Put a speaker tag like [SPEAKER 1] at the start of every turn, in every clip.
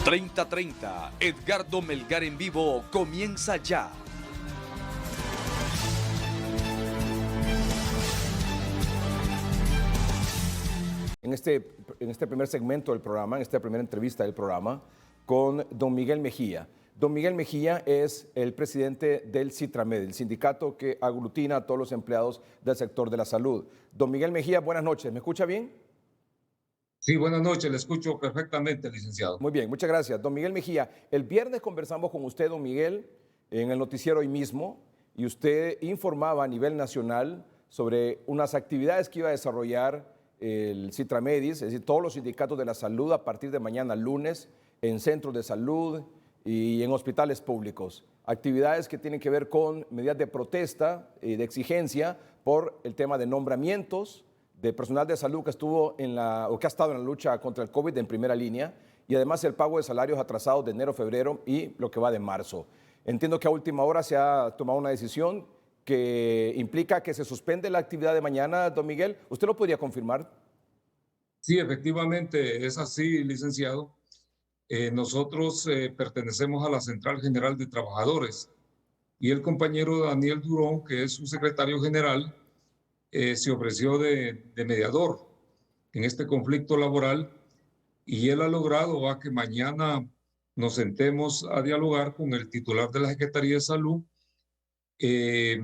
[SPEAKER 1] 30:30, Edgardo Melgar en vivo comienza ya.
[SPEAKER 2] En este primer segmento del programa, en esta primera entrevista del programa, con don Miguel Mejía. Don Miguel Mejía es el presidente del CITRAMED, el sindicato que aglutina a todos los empleados del sector de la salud. Don Miguel Mejía, buenas noches. ¿Me escucha bien?
[SPEAKER 3] Sí, buenas noches. Le escucho perfectamente, licenciado.
[SPEAKER 2] Muy bien, muchas gracias. Don Miguel Mejía, el viernes conversamos con usted, don Miguel, en el noticiero Hoy Mismo, y usted informaba a nivel nacional sobre unas actividades que iba a desarrollar el CITRAMEDIS, es decir, todos los sindicatos de la salud a partir de mañana lunes, en centros de salud y en hospitales públicos. Actividades que tienen que ver con medidas de protesta y de exigencia por el tema de nombramientos de personal de salud que estuvo que ha estado en la lucha contra el COVID en primera línea, y además el pago de salarios atrasados de enero, febrero y lo que va de marzo. Entiendo que a última hora se ha tomado una decisión que implica que se suspende la actividad de mañana, don Miguel. ¿Usted lo podría confirmar?
[SPEAKER 3] Sí, efectivamente es así, licenciado. Nosotros pertenecemos a la Central General de Trabajadores y el compañero Daniel Durón, que es su secretario general, se ofreció de mediador en este conflicto laboral, y él ha logrado que mañana nos sentemos a dialogar con el titular de la Secretaría de Salud, eh,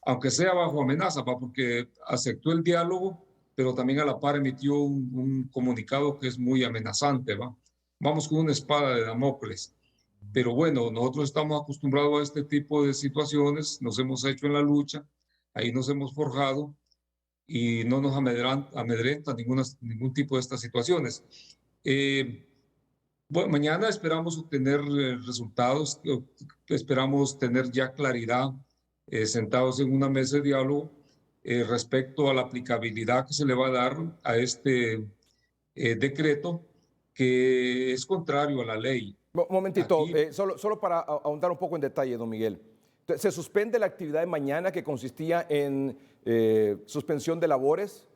[SPEAKER 3] aunque sea bajo amenaza, porque aceptó el diálogo, pero también a la par emitió un comunicado que es muy amenazante, ¿va? Vamos con una espada de Damocles. Pero bueno, nosotros estamos acostumbrados a este tipo de situaciones, nos hemos hecho en la lucha, ahí nos hemos forjado y no nos amedrenta ningún tipo de estas situaciones. Bueno, mañana esperamos obtener resultados, esperamos tener ya claridad sentados en una mesa de diálogo respecto a la aplicabilidad que se le va a dar a este decreto, que es contrario a la ley.
[SPEAKER 2] Un momentito,
[SPEAKER 3] Aquí,
[SPEAKER 2] solo para ahondar un poco en detalle, don Miguel. Entonces, se suspende la actividad de mañana, que consistía en suspensión de labores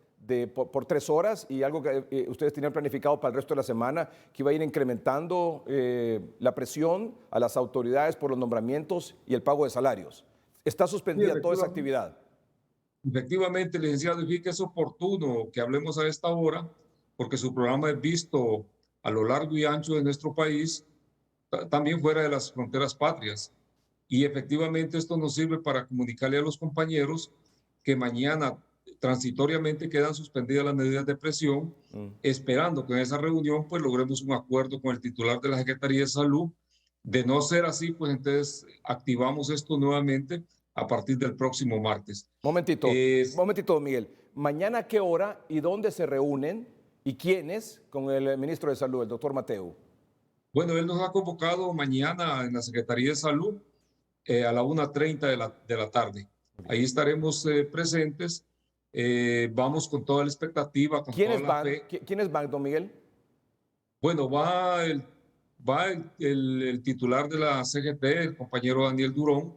[SPEAKER 2] por 3 horas, y algo que ustedes tenían planificado para el resto de la semana, que iba a ir incrementando la presión a las autoridades por los nombramientos y el pago de salarios. ¿Está suspendida toda esa actividad?
[SPEAKER 3] Efectivamente, licenciado, y fíjate que es oportuno que hablemos a esta hora, porque su programa es visto a lo largo y ancho de nuestro país, también fuera de las fronteras patrias. Y efectivamente esto nos sirve para comunicarle a los compañeros que mañana transitoriamente quedan suspendidas las medidas de presión, esperando que en esa reunión pues logremos un acuerdo con el titular de la Secretaría de Salud. De no ser así, pues entonces activamos esto nuevamente a partir del próximo martes.
[SPEAKER 2] Momentito, don Miguel. ¿Mañana a qué hora y dónde se reúnen y quiénes con el ministro de Salud, el doctor Mateu?
[SPEAKER 3] Bueno, él nos ha convocado mañana en la Secretaría de Salud a la 1:30 de la tarde. Ahí estaremos presentes. Vamos con toda la expectativa, con toda la fe.
[SPEAKER 2] ¿Quiénes van, don Miguel?
[SPEAKER 3] Bueno, va el titular de la CGT, el compañero Daniel Durón.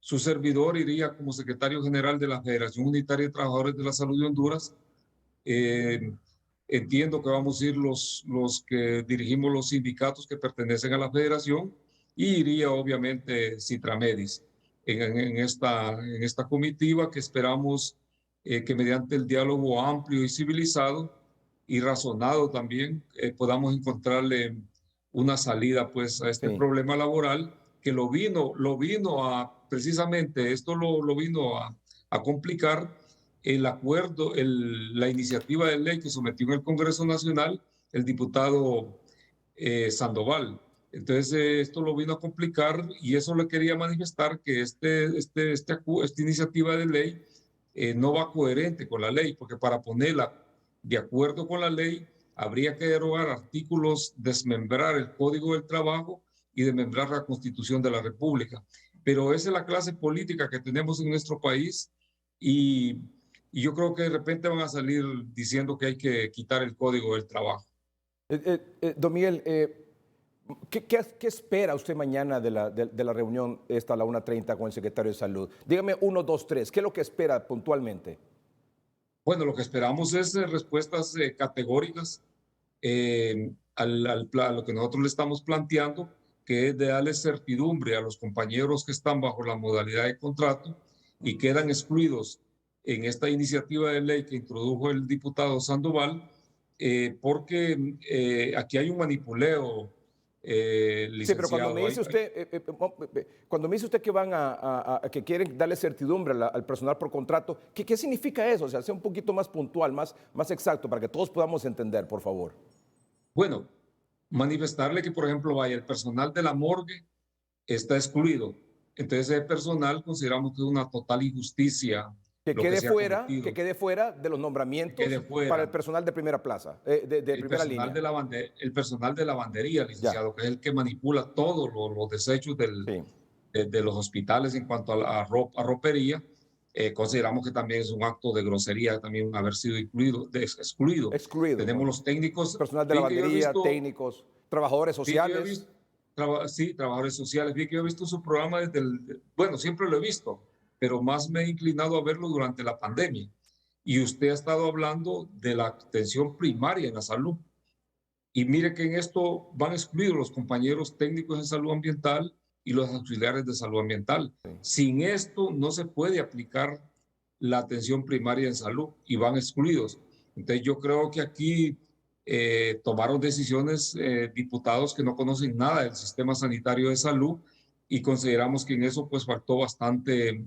[SPEAKER 3] Su servidor iría como secretario general de la Federación Unitaria de Trabajadores de la Salud de Honduras. Entiendo que vamos a ir los que dirigimos los sindicatos que pertenecen a la federación, y iría obviamente CITRAMEDIS en esta comitiva que esperamos que mediante el diálogo amplio y civilizado y razonado también podamos encontrarle una salida pues a este problema laboral que lo vino a, precisamente esto lo vino a complicar el acuerdo, la iniciativa de ley que sometió en el Congreso Nacional el diputado Sandoval. Entonces, esto lo vino a complicar, y eso le quería manifestar que esta iniciativa de ley no va coherente con la ley, porque para ponerla de acuerdo con la ley habría que derogar artículos, desmembrar el Código del Trabajo y desmembrar la Constitución de la República. Pero esa es la clase política que tenemos en nuestro país, y yo creo que de repente van a salir diciendo que hay que quitar el Código del Trabajo.
[SPEAKER 2] Don Miguel, ¿qué espera usted mañana de la reunión esta a la 1:30 con el secretario de Salud? Dígame 1, 2, 3, ¿qué es lo que espera puntualmente?
[SPEAKER 3] Bueno, lo que esperamos es respuestas categóricas. a lo que nosotros le estamos planteando, que es de darle certidumbre a los compañeros que están bajo la modalidad de contrato y quedan excluidos en esta iniciativa de ley que introdujo el diputado Sandoval, porque aquí hay un manipuleo,
[SPEAKER 2] Sí, pero cuando
[SPEAKER 3] licenciado.
[SPEAKER 2] me dice usted, cuando me dice usted que que quieren darle certidumbre al personal por contrato, ¿qué significa eso? O sea, sea un poquito más puntual, más exacto, para que todos podamos entender, por favor.
[SPEAKER 3] Bueno, manifestarle que, por ejemplo, vaya, el personal de la morgue está excluido. Entonces, ese personal consideramos que es una total injusticia lo que se ha cometido.
[SPEAKER 2] Que quede fuera de los nombramientos
[SPEAKER 3] Que quede fuera.
[SPEAKER 2] para el personal de primera plaza, de primera línea.
[SPEAKER 3] El personal de lavandería, licenciado,
[SPEAKER 2] Ya.
[SPEAKER 3] que es el que manipula todos los desechos
[SPEAKER 2] Sí.
[SPEAKER 3] de los hospitales en cuanto a ropería. Consideramos que también es un acto de grosería también haber sido excluido.
[SPEAKER 2] Excluido.
[SPEAKER 3] Tenemos los técnicos.
[SPEAKER 2] Personal de lavandería, técnicos, trabajadores sociales.
[SPEAKER 3] Sí, trabajadores sociales. Vi que yo he visto su programa bueno, siempre lo he visto, pero más me he inclinado a verlo durante la pandemia. Y usted ha estado hablando de la atención primaria en la salud. Y mire que en esto van excluidos los compañeros técnicos en salud ambiental y los auxiliares de salud ambiental. Sí. Sin esto no se puede aplicar la atención primaria en salud y van excluidos. Entonces yo creo que aquí tomaron decisiones diputados que no conocen nada del sistema sanitario de salud y consideramos que en eso pues faltó bastante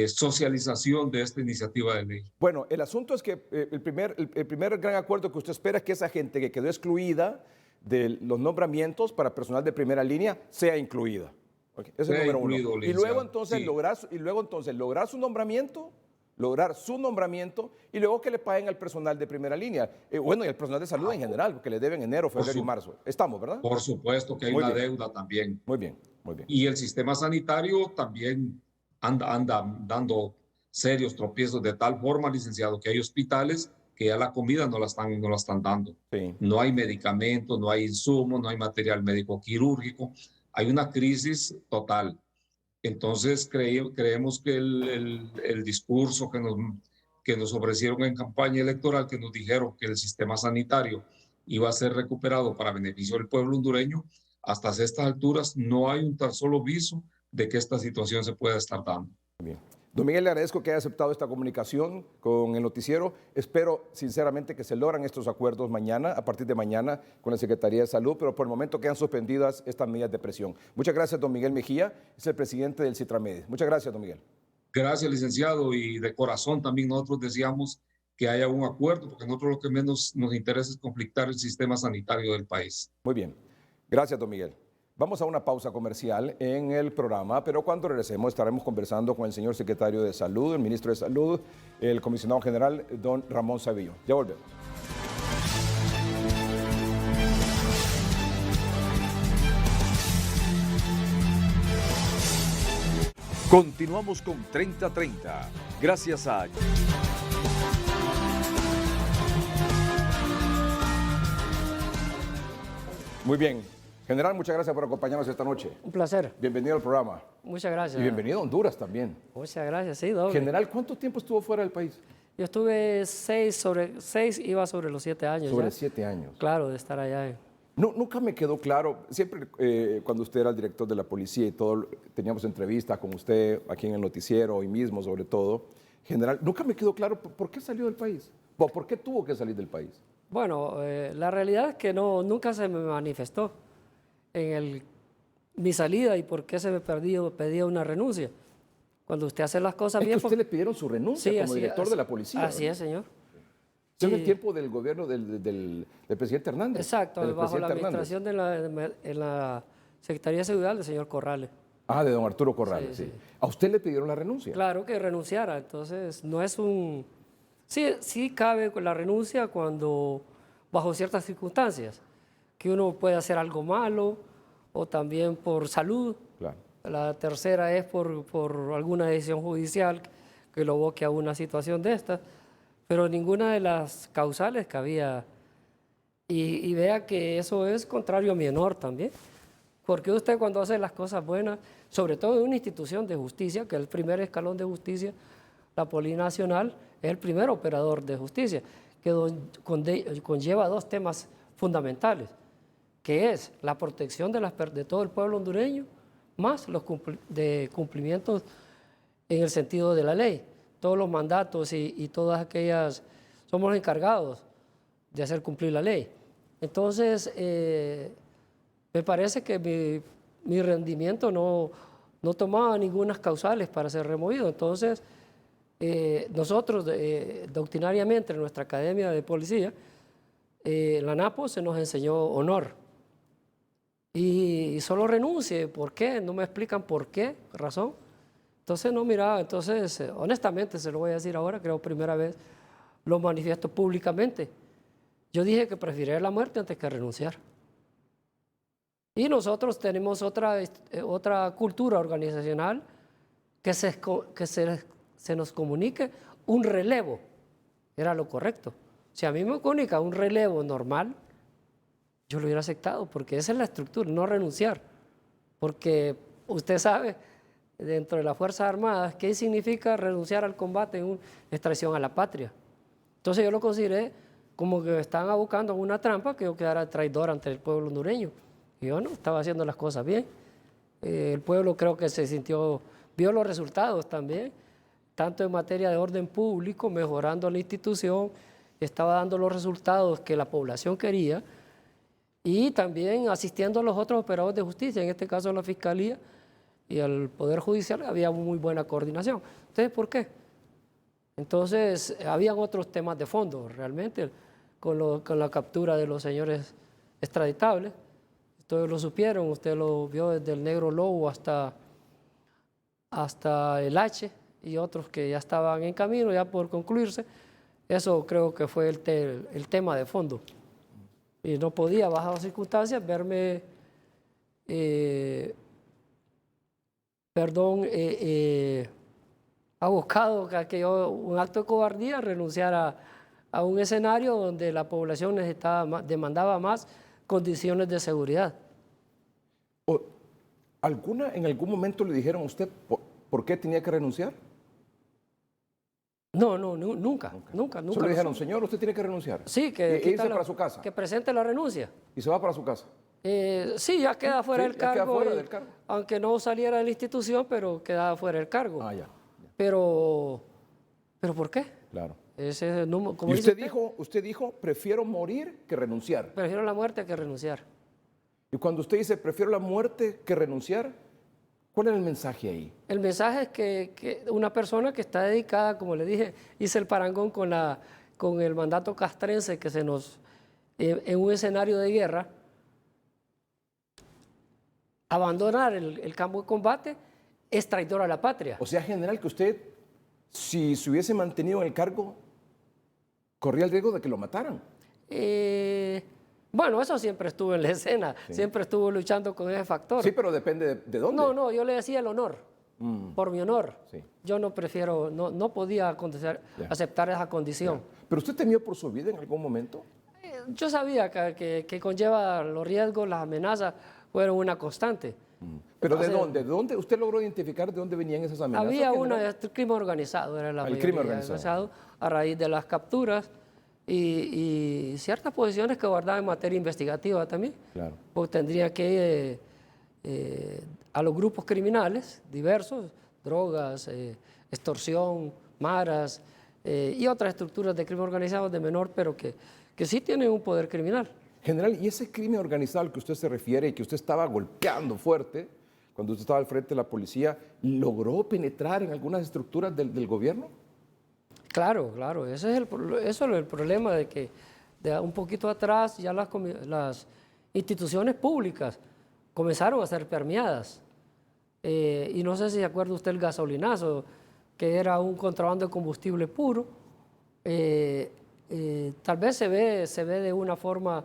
[SPEAKER 3] socialización de esta iniciativa de ley.
[SPEAKER 2] Bueno, el asunto es que el primer gran acuerdo que usted espera es que esa gente que quedó excluida de los nombramientos para personal de primera línea sea incluida. Okay. Ese es el número uno. Y luego entonces, sí, lograr su nombramiento y luego que le paguen al personal de primera línea. Bueno, y al personal de salud en general, porque le deben enero, febrero y marzo. Estamos, ¿verdad?
[SPEAKER 3] Por supuesto que hay una deuda también.
[SPEAKER 2] Muy bien, muy bien.
[SPEAKER 3] Y el sistema sanitario también anda dando serios tropiezos de tal forma, licenciado, que hay hospitales que ya la comida no la están dando. Sí. No hay medicamentos, no hay insumos, no hay material médico quirúrgico. Hay una crisis total. Entonces creemos que el discurso que nos ofrecieron en campaña electoral, que nos dijeron que el sistema sanitario iba a ser recuperado para beneficio del pueblo hondureño, hasta estas alturas no hay un tan solo viso de que esta situación se pueda estar dando.
[SPEAKER 2] Bien. Don Miguel, le agradezco que haya aceptado esta comunicación con el noticiero. Espero sinceramente que se logran estos acuerdos mañana, a partir de mañana, con la Secretaría de Salud, pero por el momento quedan suspendidas estas medidas de presión. Muchas gracias, don Miguel Mejía, es el presidente del Citramedes. Muchas gracias, don Miguel.
[SPEAKER 3] Gracias, licenciado, y de corazón también nosotros deseamos que haya un acuerdo, porque a nosotros lo que menos nos interesa es conflictar el sistema sanitario del país.
[SPEAKER 2] Muy bien. Gracias, don Miguel. Vamos a una pausa comercial en el programa, pero cuando regresemos estaremos conversando con el señor secretario de Salud, el ministro de Salud, el comisionado general, don Ramón Sabillo. Ya volvemos.
[SPEAKER 1] Continuamos con 3030. Gracias a...
[SPEAKER 2] Muy bien. General, muchas gracias por acompañarnos esta noche.
[SPEAKER 4] Un placer.
[SPEAKER 2] Bienvenido al programa.
[SPEAKER 4] Muchas gracias.
[SPEAKER 2] Y bienvenido a Honduras también.
[SPEAKER 4] Muchas gracias, sí, doble.
[SPEAKER 2] General, ¿cuánto tiempo estuvo fuera del país?
[SPEAKER 4] Yo estuve 6, iba sobre los 7 años.
[SPEAKER 2] Sobre 7 años.
[SPEAKER 4] Claro, de estar allá.
[SPEAKER 2] No, nunca me quedó claro, siempre cuando usted era el director de la policía y todo, teníamos entrevistas con usted aquí en el noticiero, hoy mismo sobre todo. General, nunca me quedó claro por qué salió del país, por qué tuvo que salir del país.
[SPEAKER 4] Bueno, la realidad es que nunca se me manifestó en mi salida y por qué se me pedía una renuncia. Cuando usted hace las cosas bien...
[SPEAKER 2] Es que a usted le pidieron su renuncia como director de la policía.
[SPEAKER 4] Así es, señor.
[SPEAKER 2] Sí. En el tiempo del gobierno del presidente Hernández.
[SPEAKER 4] Exacto, bajo la administración de la Secretaría de Seguridad del señor Corrales.
[SPEAKER 2] Ah, de don Arturo Corrales, sí. ¿A usted le pidieron la renuncia?
[SPEAKER 4] Claro que renunciara, entonces no es un... Sí cabe la renuncia cuando, bajo ciertas circunstancias, que uno puede hacer algo malo o también por salud. Claro. La tercera es por alguna decisión judicial que lo aboque a una situación de esta, pero ninguna de las causales cabía. Y vea que eso es contrario a mi honor también, porque usted cuando hace las cosas buenas, sobre todo en una institución de justicia, que es el primer escalón de justicia, la Policía Nacional es el primer operador de justicia, que conlleva dos temas fundamentales, que es la protección de todo el pueblo hondureño, más los cumplimientos en el sentido de la ley. Todos los mandatos y todas aquellas, somos los encargados de hacer cumplir la ley. Entonces, me parece que mi rendimiento no tomaba ninguna causales para ser removido. Entonces, nosotros doctrinariamente en nuestra academia de policía, la NAPO se nos enseñó honor. Y solo renuncie. ¿Por qué? No me explican por qué, razón. Entonces, no, mira, entonces, honestamente, se lo voy a decir ahora, creo primera vez, lo manifiesto públicamente. Yo dije que preferiría la muerte antes que renunciar. Y nosotros tenemos otra cultura organizacional que se nos comunique un relevo. Era lo correcto. Si a mí me comunica un relevo normal, yo lo hubiera aceptado, porque esa es la estructura, no renunciar. Porque usted sabe, dentro de las Fuerzas Armadas, ¿qué significa renunciar al combate es traición a la patria? Entonces yo lo consideré como que me estaban abocando a una trampa que yo quedara traidor ante el pueblo hondureño. Y yo no, estaba haciendo las cosas bien. El pueblo creo que vio los resultados también, tanto en materia de orden público, mejorando la institución, estaba dando los resultados que la población quería, y también asistiendo a los otros operadores de justicia, en este caso a la Fiscalía y al Poder Judicial, había muy buena coordinación. Entonces, ¿por qué? Entonces, habían otros temas de fondo, realmente, con la captura de los señores extraditables. Ustedes lo supieron, usted lo vio desde el Negro Lobo hasta el H y otros que ya estaban en camino, ya por concluirse. Eso creo que fue el tema de fondo. Y no podía, bajo las circunstancias, verme, abocado a que yo, un acto de cobardía, renunciara a un escenario donde la población demandaba más condiciones de seguridad.
[SPEAKER 2] ¿En algún momento le dijeron a usted por qué tenía que renunciar?
[SPEAKER 4] No, nunca.
[SPEAKER 2] Solo le dijeron, señor, usted tiene que renunciar.
[SPEAKER 4] Sí, que
[SPEAKER 2] irse para su casa.
[SPEAKER 4] Que presente la renuncia.
[SPEAKER 2] ¿Y se va para su casa?
[SPEAKER 4] Sí, ya queda fuera del cargo.
[SPEAKER 2] Queda fuera del cargo.
[SPEAKER 4] Aunque no saliera de la institución, pero quedaba fuera del cargo.
[SPEAKER 2] Ah, ya.
[SPEAKER 4] Pero ¿por qué?
[SPEAKER 2] Claro.
[SPEAKER 4] Como
[SPEAKER 2] y usted dijo, prefiero morir que renunciar.
[SPEAKER 4] Prefiero la muerte que renunciar.
[SPEAKER 2] Y cuando usted dice, prefiero la muerte que renunciar, ¿cuál es el mensaje ahí?
[SPEAKER 4] El mensaje es que una persona que está dedicada, como le dije, hice el parangón con el mandato castrense que en un escenario de guerra, abandonar el campo de combate es traidor a la patria.
[SPEAKER 2] O sea, general, que usted, si se hubiese mantenido en el cargo, corría el riesgo de que lo mataran.
[SPEAKER 4] Bueno, eso siempre estuvo en la escena,
[SPEAKER 2] Sí.
[SPEAKER 4] Siempre estuvo luchando con ese factor.
[SPEAKER 2] Sí, pero depende de dónde.
[SPEAKER 4] No, yo le decía el honor, por mi honor.
[SPEAKER 2] Sí.
[SPEAKER 4] Yo no podía aceptar esa condición.
[SPEAKER 2] ¿Pero usted temió por su vida en algún momento?
[SPEAKER 4] Yo sabía que conlleva los riesgos, las amenazas, fueron una constante.
[SPEAKER 2] ¿Pero
[SPEAKER 4] Entonces,
[SPEAKER 2] de dónde? ¿Usted logró identificar de dónde venían esas amenazas?
[SPEAKER 4] Había
[SPEAKER 2] general?
[SPEAKER 4] crimen organizado, era la
[SPEAKER 2] El crimen
[SPEAKER 4] mayoría,
[SPEAKER 2] organizado.
[SPEAKER 4] a raíz de las capturas y ciertas posiciones que guardaba en materia investigativa también.
[SPEAKER 2] Claro.
[SPEAKER 4] Pues tendría que a los grupos criminales diversos, drogas, extorsión, maras y otras estructuras de crimen organizado de menor, pero que sí tienen un poder criminal.
[SPEAKER 2] General, ¿y ese crimen organizado al que usted se refiere y que usted estaba golpeando fuerte cuando usted estaba al frente de la policía, logró penetrar en algunas estructuras del gobierno?
[SPEAKER 4] Claro, eso es el problema de que de un poquito atrás ya las instituciones públicas comenzaron a ser permeadas. Y no sé si se acuerda usted el gasolinazo, que era un contrabando de combustible puro. Tal vez se ve de una forma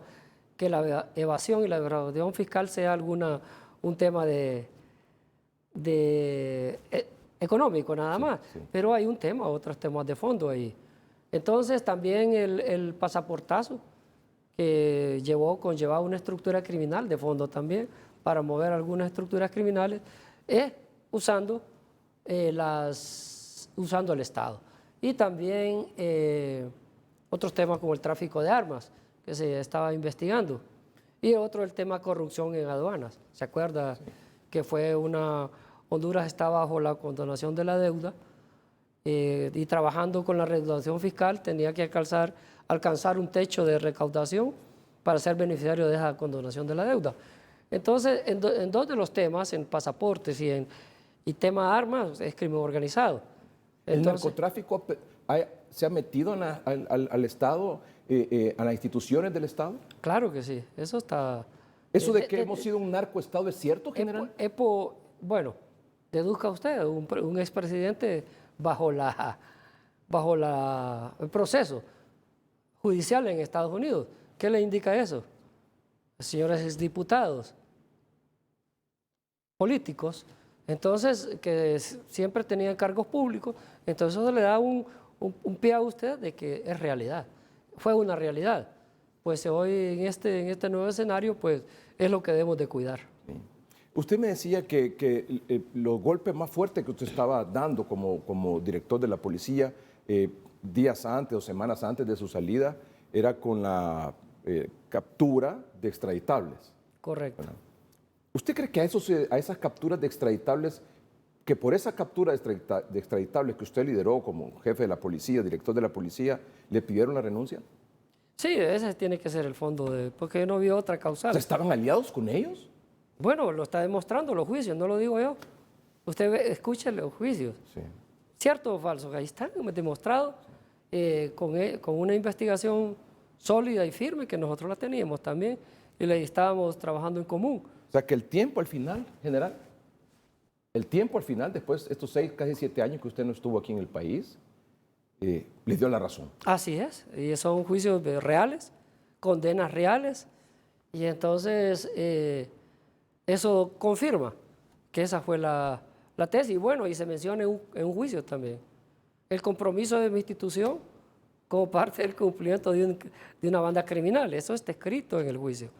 [SPEAKER 4] que la evasión y la evasión fiscal sea un tema económico nada más,
[SPEAKER 2] sí.
[SPEAKER 4] pero hay otros temas de fondo ahí. Entonces también el pasaportazo que conllevaba una estructura criminal de fondo también, para mover algunas estructuras criminales, usando el Estado. Y también otros temas como el tráfico de armas, que se estaba investigando. Y otro, el tema corrupción en aduanas. ¿Se acuerda? Que fue Honduras está bajo la condonación de la deuda y trabajando con la recaudación fiscal tenía que alcanzar un techo de recaudación para ser beneficiario de esa condonación de la deuda. Entonces, en dos de los temas, en pasaportes y tema de armas, es crimen organizado.
[SPEAKER 2] ¿El
[SPEAKER 4] Entonces,
[SPEAKER 2] narcotráfico se ha metido al Estado, a las instituciones del Estado?
[SPEAKER 4] claro que sí, eso está...
[SPEAKER 2] ¿Eso de que hemos sido un narcoestado es cierto, general?
[SPEAKER 4] Bueno, deduzca usted, un expresidente bajo el proceso judicial en Estados Unidos. ¿Qué le indica eso? Señores diputados, políticos, entonces, que siempre tenían cargos públicos, entonces eso le da un pie a usted de que es realidad. Fue una realidad. Pues hoy en este nuevo escenario, pues es lo que debemos de cuidar.
[SPEAKER 2] Sí. Usted me decía que los golpes más fuertes que usted estaba dando como director de la policía días antes o semanas antes de su salida era con la captura de extraditables.
[SPEAKER 4] Correcto.
[SPEAKER 2] Bueno, ¿usted cree que a esas capturas de extraditables, que por esa captura de extraditables que usted lideró como jefe de la policía, director de la policía, le pidieron la renuncia?
[SPEAKER 4] Sí, ese tiene que ser el fondo, porque no vio otra causal.
[SPEAKER 2] O sea, ¿estaban aliados con ellos?
[SPEAKER 4] Bueno, lo está demostrando los juicios, no lo digo yo. Usted escuche los juicios.
[SPEAKER 2] Sí.
[SPEAKER 4] ¿Cierto o falso? Ahí están demostrados con una investigación sólida y firme que nosotros la teníamos también y le estábamos trabajando en común.
[SPEAKER 2] O sea, que el tiempo al final, general, después de estos 6, casi 7 años que usted no estuvo aquí en el país, le dio la razón.
[SPEAKER 4] Así es, y son juicios reales, condenas reales, y entonces eso confirma que esa fue la tesis. Bueno, y se menciona en un juicio también el compromiso de mi institución como parte del cumplimiento de una banda criminal. Eso está escrito en el juicio.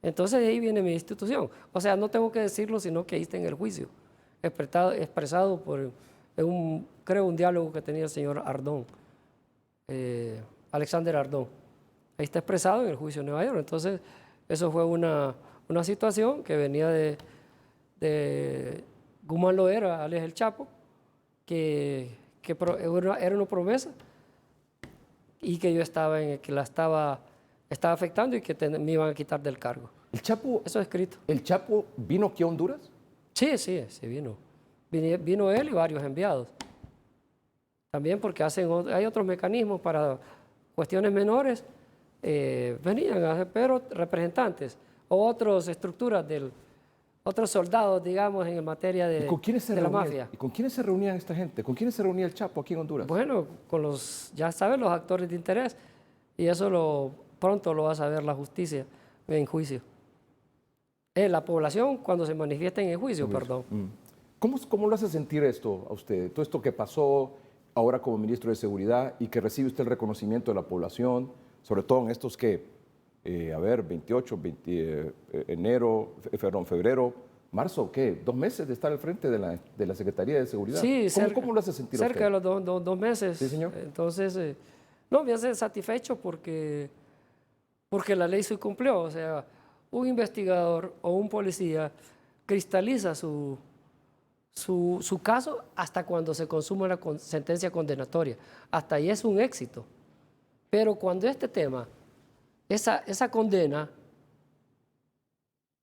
[SPEAKER 4] Entonces de ahí viene mi institución. O sea, no tengo que decirlo, sino que ahí está en el juicio, expresado por un diálogo que tenía el señor Ardón, Alexander Ardón. Ahí está expresado en el juicio de Nueva York. Entonces, eso fue una situación que venía de Guzmán Loera, alias El Chapo, que era una promesa y que yo la estaba afectando y que me iban a quitar del cargo.
[SPEAKER 2] ¿El Chapo,
[SPEAKER 4] eso es escrito?
[SPEAKER 2] ¿El Chapo vino aquí a Honduras?
[SPEAKER 4] Sí, vino. Vino él y varios enviados. También porque hay otros mecanismos para cuestiones menores, venían, pero representantes o otras estructuras otros soldados, digamos, en materia de la mafia.
[SPEAKER 2] ¿Y con quiénes se reunían esta gente? ¿Con quiénes se reunía el Chapo aquí en Honduras?
[SPEAKER 4] Bueno, ya saben, los actores de interés, y eso pronto lo va a saber la justicia en juicio. La población cuando se manifiesta en el juicio, perdón.
[SPEAKER 2] ¿Cómo lo hace sentir esto a usted? Todo esto que pasó ahora como ministro de Seguridad y que recibe usted el reconocimiento de la población, sobre todo en estos 28, febrero, marzo, ¿qué? 2 meses de estar al frente de la Secretaría de Seguridad.
[SPEAKER 4] Sí,
[SPEAKER 2] ¿Cómo lo hace sentir a usted?
[SPEAKER 4] Cerca de los 2 meses.
[SPEAKER 2] Sí, señor.
[SPEAKER 4] Entonces, no, me hace satisfecho porque la ley se cumplió. O sea, un investigador o un policía cristaliza su caso hasta cuando se consuma la sentencia condenatoria. Hasta ahí es un éxito. Pero cuando este tema, esa condena,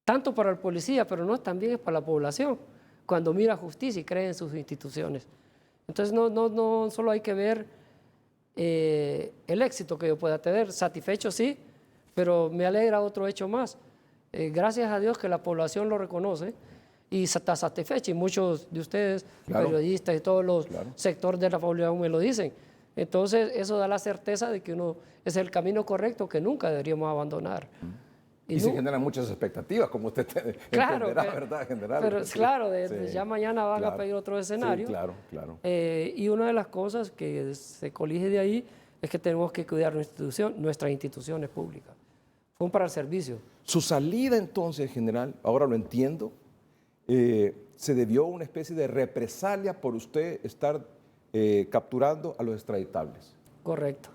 [SPEAKER 4] tanto para el policía, pero no también es para la población, cuando mira justicia y cree en sus instituciones. Entonces no solo hay que ver el éxito que yo pueda tener, satisfecho sí, pero me alegra otro hecho más. Gracias a Dios que la población lo reconoce y está satisfecha, y muchos de ustedes, claro, periodistas y todos los sectores de la población me lo dicen. Entonces eso da la certeza de que es el camino correcto que nunca deberíamos abandonar.
[SPEAKER 2] Y se generan muchas expectativas, como usted entenderá, ¿verdad, general?
[SPEAKER 4] Pero claro, ya mañana van a pedir otro escenario.
[SPEAKER 2] Sí, claro.
[SPEAKER 4] Y una de las cosas que se colige de ahí es que tenemos que cuidar nuestras instituciones públicas. Son para el servicio.
[SPEAKER 2] Su salida entonces, general, ahora lo entiendo, se debió a una especie de represalia por usted estar capturando a los extraditables.
[SPEAKER 4] Correcto.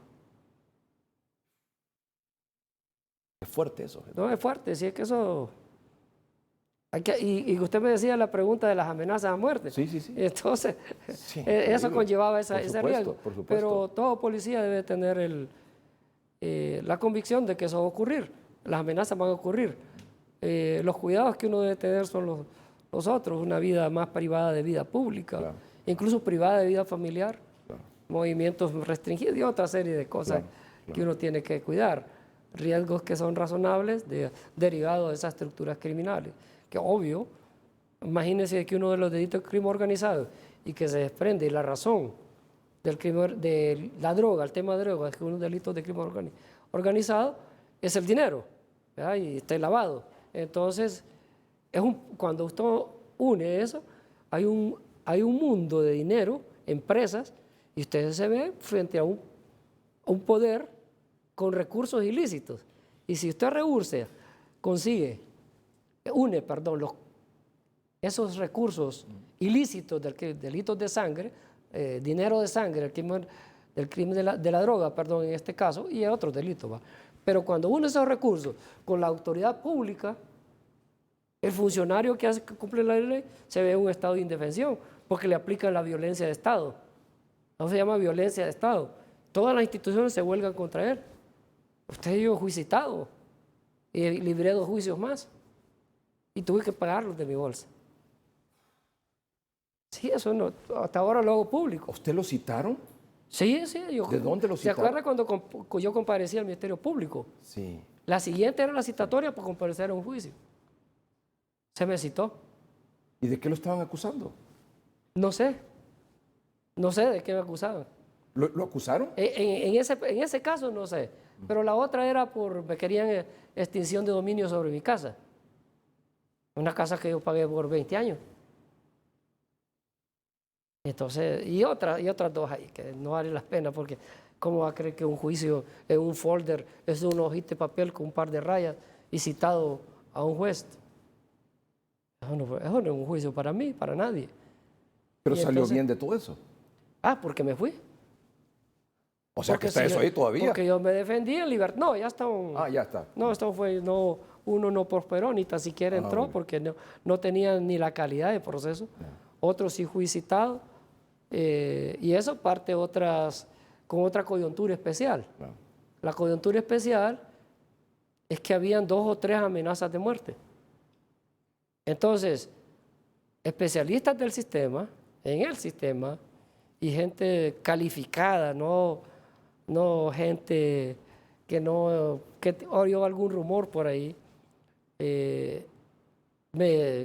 [SPEAKER 2] Es fuerte eso.
[SPEAKER 4] No, es fuerte, sí, es que eso... y usted me decía la pregunta de las amenazas a muerte.
[SPEAKER 2] Sí, sí, sí.
[SPEAKER 4] Entonces,
[SPEAKER 2] Sí,
[SPEAKER 4] eso
[SPEAKER 2] increíble.
[SPEAKER 4] conllevaba ese
[SPEAKER 2] Por
[SPEAKER 4] riesgo.
[SPEAKER 2] supuesto, por supuesto.
[SPEAKER 4] Pero todo policía debe tener la convicción de que eso va a ocurrir. Las amenazas van a ocurrir. Los cuidados que uno debe tener son los otros, una vida más privada de vida pública,
[SPEAKER 2] Claro.
[SPEAKER 4] incluso privada de vida familiar,
[SPEAKER 2] Claro.
[SPEAKER 4] movimientos restringidos y otra serie de cosas que uno tiene que cuidar. Riesgos que son razonables derivados de esas estructuras criminales. Que obvio, imagínense que uno de los delitos de crimen organizado y que se desprende la razón del crimen, de la droga, el tema de droga, es que uno de los delitos de crimen organizado es el dinero, ¿verdad? Y está lavado. Entonces, cuando usted une eso, hay un mundo de dinero, empresas, y usted se ve frente a un poder con recursos ilícitos. Y si usted une esos recursos ilícitos delitos de sangre, dinero de sangre, del crimen de la droga, en este caso, y otros delitos, ¿va? Pero cuando une esos recursos con la autoridad pública, el funcionario que cumple la ley se ve en un estado de indefensión, porque le aplican la violencia de Estado. No se llama violencia de Estado. Todas las instituciones se huelgan contra él. Usted yo fui citado y libré 2 juicios más y tuve que pagarlos de mi bolsa. Sí, eso no, hasta ahora lo hago público.
[SPEAKER 2] ¿A usted lo citaron?
[SPEAKER 4] Sí.
[SPEAKER 2] ¿De dónde lo
[SPEAKER 4] ¿Se
[SPEAKER 2] citaron?
[SPEAKER 4] acuerda cuando yo comparecía al Ministerio Público?
[SPEAKER 2] Sí.
[SPEAKER 4] La siguiente era la citatoria para comparecer a un juicio. Se me citó.
[SPEAKER 2] ¿Y de qué lo estaban acusando?
[SPEAKER 4] No sé de qué me acusaban.
[SPEAKER 2] ¿Lo acusaron?
[SPEAKER 4] En ese caso no sé, pero la otra era me querían extinción de dominio sobre mi casa. Una casa que yo pagué por 20 años. Entonces, y otras 2 ahí, que no vale la pena, porque ¿cómo va a creer que un juicio en un folder es una hojita de papel con un par de rayas y citado a un juez? Eso no es un juicio para mí, para nadie.
[SPEAKER 2] Pero
[SPEAKER 4] Y
[SPEAKER 2] salió
[SPEAKER 4] entonces,
[SPEAKER 2] bien de todo eso.
[SPEAKER 4] Porque me fui.
[SPEAKER 2] O sea,
[SPEAKER 4] Porque
[SPEAKER 2] que está
[SPEAKER 4] si
[SPEAKER 2] eso
[SPEAKER 4] yo-
[SPEAKER 2] ahí todavía.
[SPEAKER 4] Porque yo me defendí en libertad. No, ya está.
[SPEAKER 2] Ya está.
[SPEAKER 4] No, uno no prosperó, ni tan siquiera entró,
[SPEAKER 2] bueno.
[SPEAKER 4] porque no tenía ni la calidad de proceso. Otro sí fui citado. Y eso parte con otra coyuntura especial.
[SPEAKER 2] Claro.
[SPEAKER 4] La coyuntura especial es que habían 2 o 3 amenazas de muerte. Entonces, especialistas del sistema, en el sistema, y gente calificada, no gente que oyó algún rumor por ahí,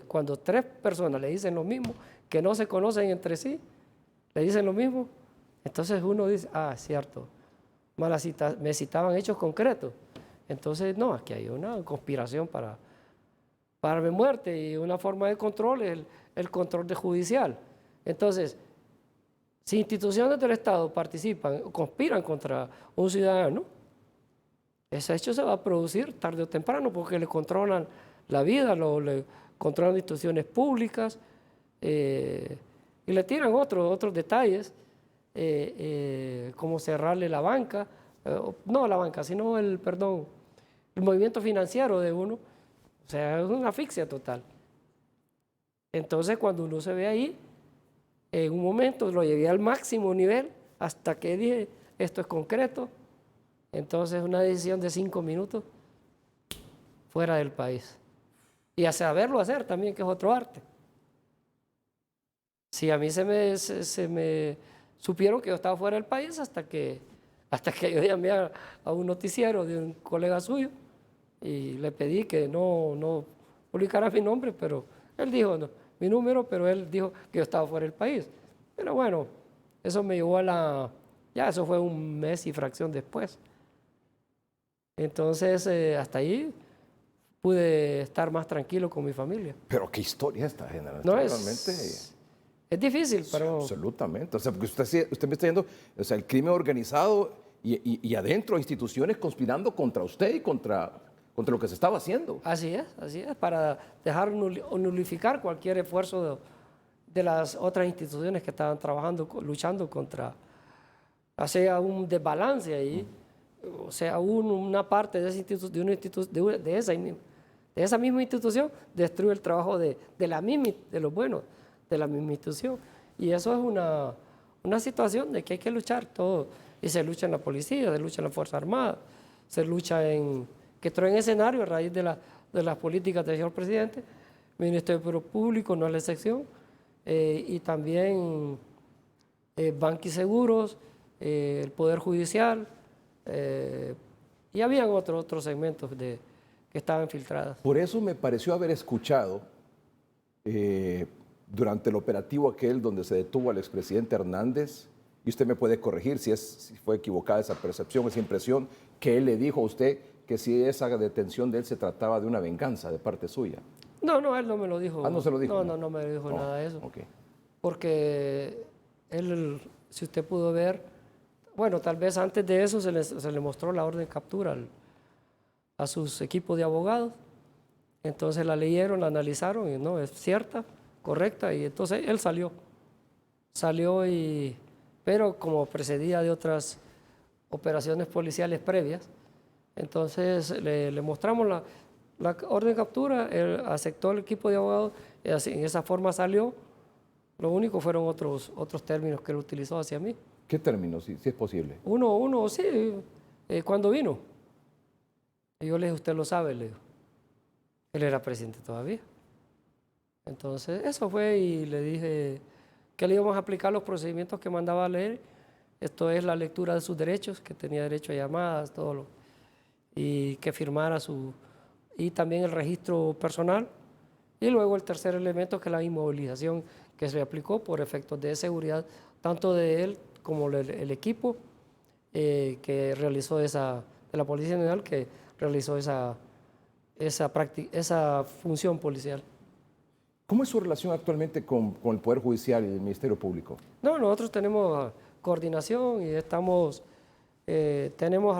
[SPEAKER 4] cuando 3 personas le dicen lo mismo, que no se conocen entre sí, le dicen lo mismo, entonces uno dice, cierto, me citaban hechos concretos. Entonces, no, aquí hay una conspiración para mi muerte, y una forma de control es el control judicial. Entonces, si instituciones del Estado participan o conspiran contra un ciudadano, ese hecho se va a producir tarde o temprano, porque le controlan la vida, le controlan instituciones públicas, y le tiran otros detalles, como cerrarle la banca, no la banca, sino el movimiento financiero de uno. O sea, es una asfixia total. Entonces, cuando uno se ve ahí, en un momento lo llegué al máximo nivel hasta que dije, esto es concreto. Entonces, una decisión de 5 minutos fuera del país. Y a saberlo hacer también, que es otro arte. Sí, a mí se me supieron que yo estaba fuera del país hasta que yo llamé a un noticiero de un colega suyo y le pedí que no publicara mi nombre, pero él dijo, no, mi número, pero él dijo que yo estaba fuera del país. Pero bueno, eso me llevó ya eso fue un mes y fracción después. Entonces, hasta ahí pude estar más tranquilo con mi familia.
[SPEAKER 2] Pero qué historia esta, general.
[SPEAKER 4] No,
[SPEAKER 2] realmente...
[SPEAKER 4] es difícil, pero...
[SPEAKER 2] Absolutamente. O sea, porque usted me está diciendo, o sea, el crimen organizado y adentro instituciones conspirando contra usted y contra lo que se estaba haciendo.
[SPEAKER 4] Así es, para dejar nulificar cualquier esfuerzo de las otras instituciones que estaban trabajando, luchando contra, hacía un desbalance ahí o sea, una parte de esa misma institución destruye el trabajo de los buenos de la misma institución. Y eso es una situación de que hay que luchar todo. Y se lucha en la policía, se lucha en la Fuerza Armada, se lucha que estoy en escenario a raíz de las políticas del señor presidente. El Ministerio Público no es la excepción. Y también Banco y Seguros, el Poder Judicial, y habían otros segmentos que estaban filtrados.
[SPEAKER 2] Por eso me pareció haber escuchado durante el operativo aquel donde se detuvo al expresidente Hernández, y usted me puede corregir si fue equivocada esa percepción, esa impresión, que él le dijo a usted que si esa detención de él se trataba de una venganza de parte suya.
[SPEAKER 4] No, él no me lo dijo.
[SPEAKER 2] Ah, ¿no se lo dijo?
[SPEAKER 4] No me dijo nada de eso.
[SPEAKER 2] Okay.
[SPEAKER 4] Porque él, si usted pudo ver, bueno, tal vez antes de eso se le mostró la orden de captura a sus equipos de abogados. Entonces la leyeron, la analizaron y no, es cierta, correcta. Y entonces él salió, pero como precedía de otras operaciones policiales previas, entonces le mostramos la orden de captura, él aceptó el equipo de abogados, y así, en esa forma salió. Lo único fueron otros términos que él utilizó hacia mí.
[SPEAKER 2] ¿Qué términos, si es posible?
[SPEAKER 4] Uno, sí, cuando vino. Y yo le dije, usted lo sabe, le digo. Él era presidente todavía. Entonces, eso fue y le dije que le íbamos a aplicar los procedimientos que mandaba a leer. Esto es la lectura de sus derechos, que tenía derecho a llamadas, todo lo, y que firmara y también el registro personal. Y luego el tercer elemento, que es la inmovilización que se le aplicó por efectos de seguridad, tanto de él como el equipo que realizó de la Policía Nacional, que realizó esa función policial.
[SPEAKER 2] ¿Cómo es su relación actualmente con el Poder Judicial y el Ministerio Público?
[SPEAKER 4] No, nosotros tenemos coordinación y tenemos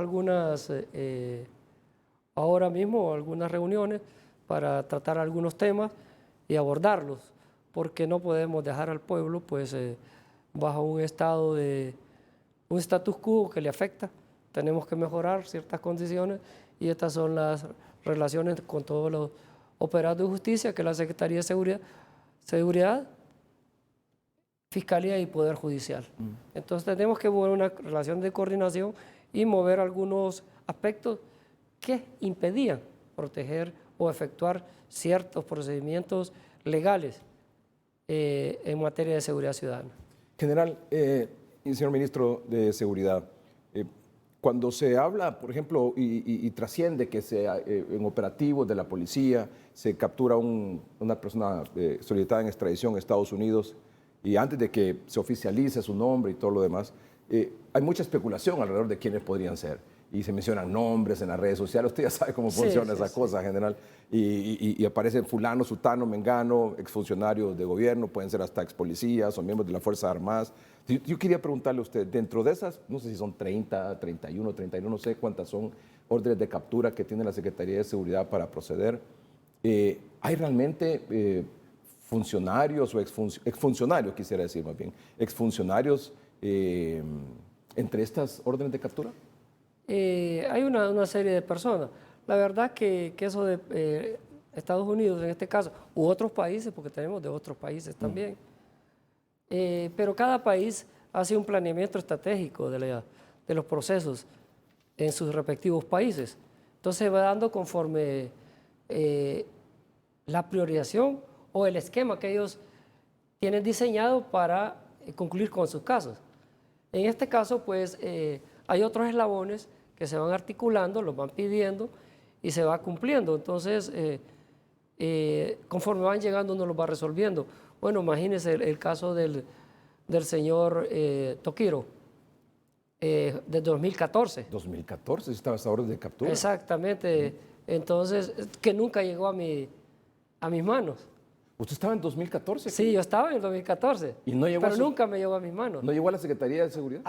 [SPEAKER 4] ahora mismo algunas reuniones para tratar algunos temas y abordarlos, porque no podemos dejar al pueblo pues bajo un status quo que le afecta. Tenemos que mejorar ciertas condiciones y estas son las relaciones con todos los operados de justicia, que es la Secretaría de Seguridad, Fiscalía y Poder Judicial. Entonces tenemos que mover una relación de coordinación y mover algunos aspectos que impedían proteger o efectuar ciertos procedimientos legales en materia de seguridad ciudadana.
[SPEAKER 2] General y señor Ministro de Seguridad, cuando se habla, por ejemplo, y trasciende que en operativos de la policía se captura una persona solicitada en extradición a Estados Unidos y antes de que se oficialice su nombre y todo lo demás, hay mucha especulación alrededor de quiénes podrían ser. Y se mencionan nombres en las redes sociales. Usted ya sabe cómo funciona esa cosa, general. Y aparecen fulano, sutano, mengano, exfuncionarios de gobierno, pueden ser hasta expolicías o miembros de las Fuerzas Armadas. Yo quería preguntarle a usted, dentro de esas, no sé si son 30, 31, no sé cuántas son órdenes de captura que tiene la Secretaría de Seguridad para proceder, ¿hay realmente funcionarios o exfuncionarios, quisiera decir más bien, exfuncionarios entre estas órdenes de captura?
[SPEAKER 4] Hay una serie de personas. La verdad que eso de Estados Unidos en este caso, u otros países, porque tenemos de otros países también, pero cada país hace un planeamiento estratégico de los procesos en sus respectivos países. Entonces va dando conforme la priorización o el esquema que ellos tienen diseñado para concluir con sus casos. En este caso, pues, hay otros eslabones que se van articulando, los van pidiendo y se va cumpliendo. Entonces, conforme van llegando, uno los va resolviendo. Bueno, imagínense el caso del señor Toquiro, de 2014.
[SPEAKER 2] 2014, estaba esa orden de captura.
[SPEAKER 4] Exactamente. Entonces, que nunca llegó a mis manos.
[SPEAKER 2] ¿Usted estaba en 2014?
[SPEAKER 4] Sí, yo estaba en el 2014.
[SPEAKER 2] ¿Y no llegó
[SPEAKER 4] pero nunca me llegó a mis manos.
[SPEAKER 2] ¿No llegó a la Secretaría de Seguridad?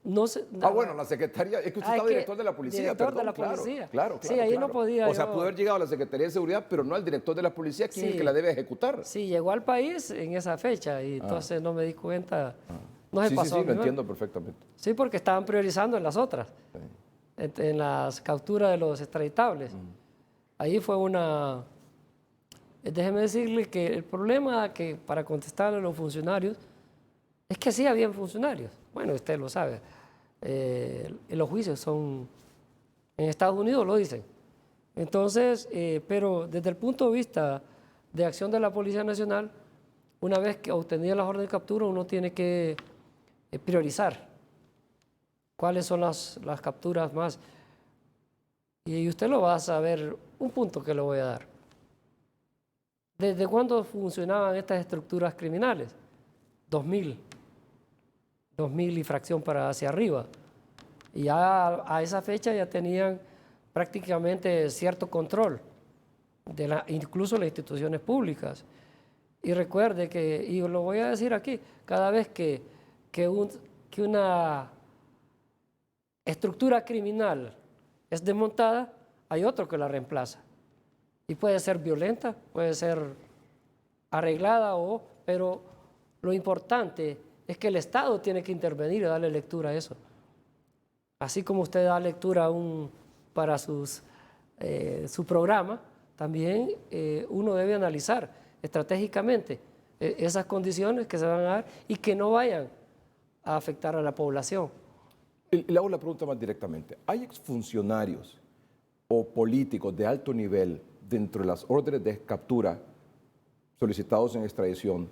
[SPEAKER 4] No sé.
[SPEAKER 2] Bueno, la Secretaría, es que usted estaba director de la policía,
[SPEAKER 4] director de la policía.
[SPEAKER 2] Claro.
[SPEAKER 4] Sí, ahí no podía.
[SPEAKER 2] O sea, pudo haber llegado a la Secretaría de Seguridad, pero no al director de la policía, quien es el que la debe ejecutar.
[SPEAKER 4] Sí, llegó al país en esa fecha y entonces no me di cuenta. No se pasó.
[SPEAKER 2] Sí, lo entiendo perfectamente.
[SPEAKER 4] Sí, porque estaban priorizando en las otras. en las capturas de los extraditables. Ahí fue una... Déjeme decirle que el problema que para contestarle a los funcionarios es que sí habían funcionarios. Bueno, usted lo sabe. Los juicios son... En Estados Unidos lo dicen. Entonces, pero desde el punto de vista de acción de la Policía Nacional, una vez que obtenida las órdenes de captura, uno tiene que priorizar cuáles son las capturas más. Y usted lo va a saber, un punto que le voy a dar. ¿Desde cuándo funcionaban estas estructuras criminales? 2000 y fracción para hacia arriba. Y ya a esa fecha ya tenían prácticamente cierto control, incluso las instituciones públicas. Y recuerde que, y lo voy a decir aquí, cada vez que una estructura criminal es desmontada, hay otro que la reemplaza. Y puede ser violenta, puede ser arreglada, pero lo importante es que el Estado tiene que intervenir y darle lectura a eso. Así como usted da lectura para su programa, también uno debe analizar estratégicamente esas condiciones que se van a dar y que no vayan a afectar a la población.
[SPEAKER 2] Le hago la pregunta más directamente. ¿Hay exfuncionarios o políticos de alto nivel dentro de las órdenes de captura solicitados en extradición